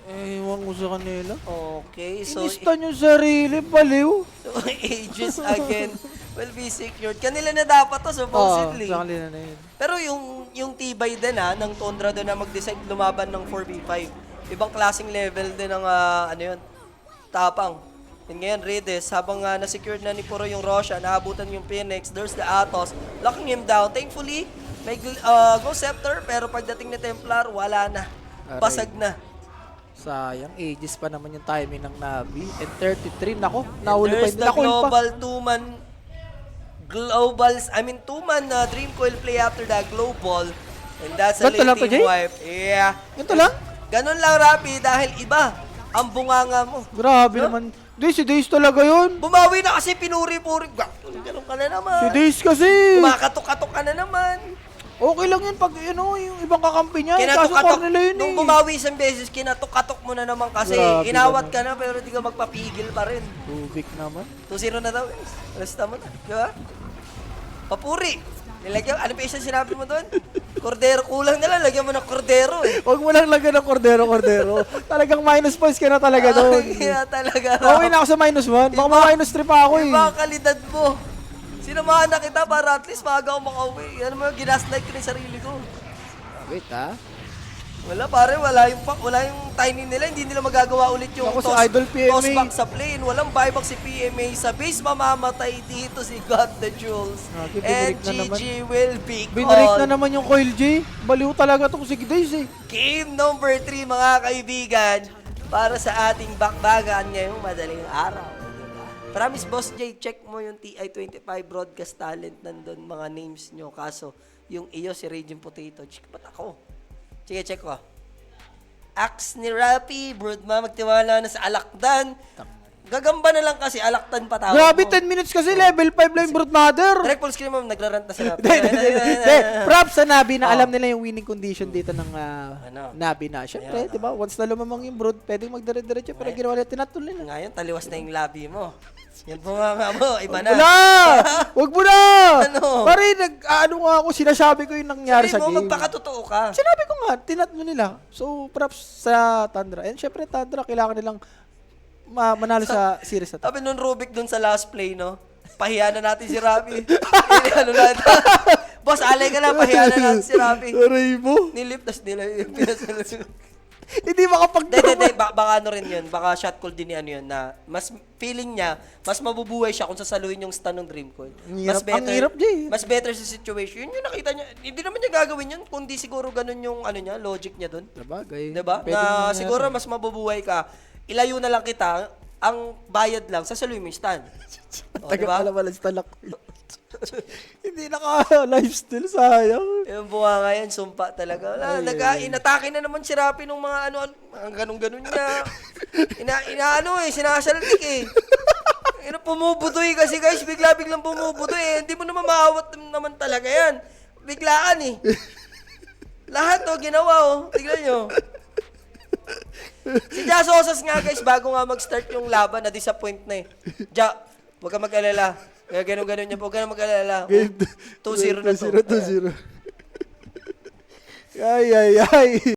Ewan ko sa kanila. Okay, so Inistan yung sarili, baliw. Aegis again will be secured. Kanila na dapat to, supposedly. Sa kanila na yun. Pero yung tibay din ng Tundra doon na mag-decide lumaban ng 4v5. Ibang klaseng level din ng ano yun, tapang. And ngayon, Redes, habang na-secured na ni Puro yung Roshan, naabutan yung Phoenix, there's the Atos, locking him down. Thankfully, may Ghost Scepter, pero pagdating ni Templar, wala na. Basag na. Sayang, ages pa naman yung timing ng Navi. And 33, nako, nahuli pa There's yung the nakoil pa. two-man Dream Coil play after the global. And that's a Ganito lang to, late Jay? team wipe. Yeah. Ganito lang? Ganon lang, Rapi, dahil iba ang bunganga mo. Grabe No? naman. Di, si Days talaga yun. Bumawi na kasi pinuri-puri. Ganon ka na naman. Si Days kasi. Kumakatok-katok ka na naman. Okay lang yun pag yung ibang kakampi niya. Kaso Kinatok-katok. core nila yun Nung eh. bumawi isang beses, kinatok-katok mo na naman kasi Grabe inawat naman. ka na pero di ka magpapigil pa rin. Rubik naman. 2-0 na daw, guys. Resta mo na. Di ba? Papuri. Nilagyan, ano pa isa sinabi mo doon? Cordero. Kulang na lang, lagyan mo ng cordero eh. Huwag mo lang lagyan ng kordero. Talagang minus points ka na talaga doon. Kaya talaga. Okay na ako sa minus 1. Baka ma-minus 3 pa ako eh. Iba ang kalidad mo. Sinamahan na kita para at least maaga ako makauwi. Yan mo yung ginaslight ko na yung sarili ko. Wait ha. Wala pare, wala yung timing nila, hindi nila magagawa ulit yung Ako si Idol PMA. toss back sa plane. Walang buyback si PMA. Sa base, mamamatay dito si God the Jules. Okay, And binrik na naman. GG will be Binrake called. na naman yung Coil J. Baliw talaga itong si Days eh. Game number 3 mga kaibigan para sa ating bakbagan ngayong madaling araw. Diba? Promise Boss J, check mo yung TI-25 broadcast talent nandun, mga names nyo. Kaso yung iyo si Raging Potato. Check ba't ako? Sige, check ko. Axe ni Rapi, Broodma, magtiwala na sa Alakdan. Gagamba na lang kasi, Alakdan pa tawag Grabe, mo. 10 minutes kasi level 5 lang yung Broodmother. Direct full screen mo, nagrarant na si Rapi. Hindi, props sa Nabi na alam nila yung winning condition dito ng Ano? Nabi na. Siyempre, di ba? Once na lumamang yung Brood, pwedeng magdire-diretso pero ginawa nila, tinatol nila. Ngayon, taliwas na yung labi mo. Yan po nga mo, iba na. Wala! Huwag mo na! Ano? Pare, ano nga ako, sinasabi ko yung nangyari sa Sabi mo, game. magpakatotoo ka. Sinabi ko nga, tinatlo nila. So, props sa Tundra. And syempre, Tundra, kailangan nilang manalo sa series na to. Sabi nun Rubik dun sa last play, no? Pahiya na natin si Rapi. Ano natin? Boss, alay ka na, pahiya na natin si Rapi. Aray mo. Nilip, tas nila yung pinasalo. Hindi makapag-drama. Baka ano rin yun, baka shot call din ni ano yun, na mas feeling niya, mas mabubuhay siya kung sasaluhin yung stun ng Dream Coil. Ang hirap, Jay. Mas better sa situation. Yun yung nakita niya. Hindi naman niya gagawin yun, kundi siguro ganun yung ano niya, logic niya dun. Sabagay. Diba? Na siguro mas mabubuhay ka, ilayo na lang kita, ang bayad lang, sasaluhin mo yung stun. O, Taga diba? pala wala sa talak. Hindi naka-lifestyle, sayang. Yung bunga nga yan, sumpa talaga. Inatake na naman si Rapi nung mga ano, mga ganun-ganun niya. Sinasaltik eh. Pumubutoy kasi guys, bigla-biglang pumubutoy eh. Hindi mo naman maawat naman talaga yan. Biglaan eh. Lahat ginawa tignan nyo. Si Ja Sosas nga guys, bago nga mag-start yung laban, na-disappoint na eh. Ja, huwag ka mag-alala. Kaya ganun-ganun niya po, huwag ka na mag-alala. 2-0 na to. 2-0. Ay.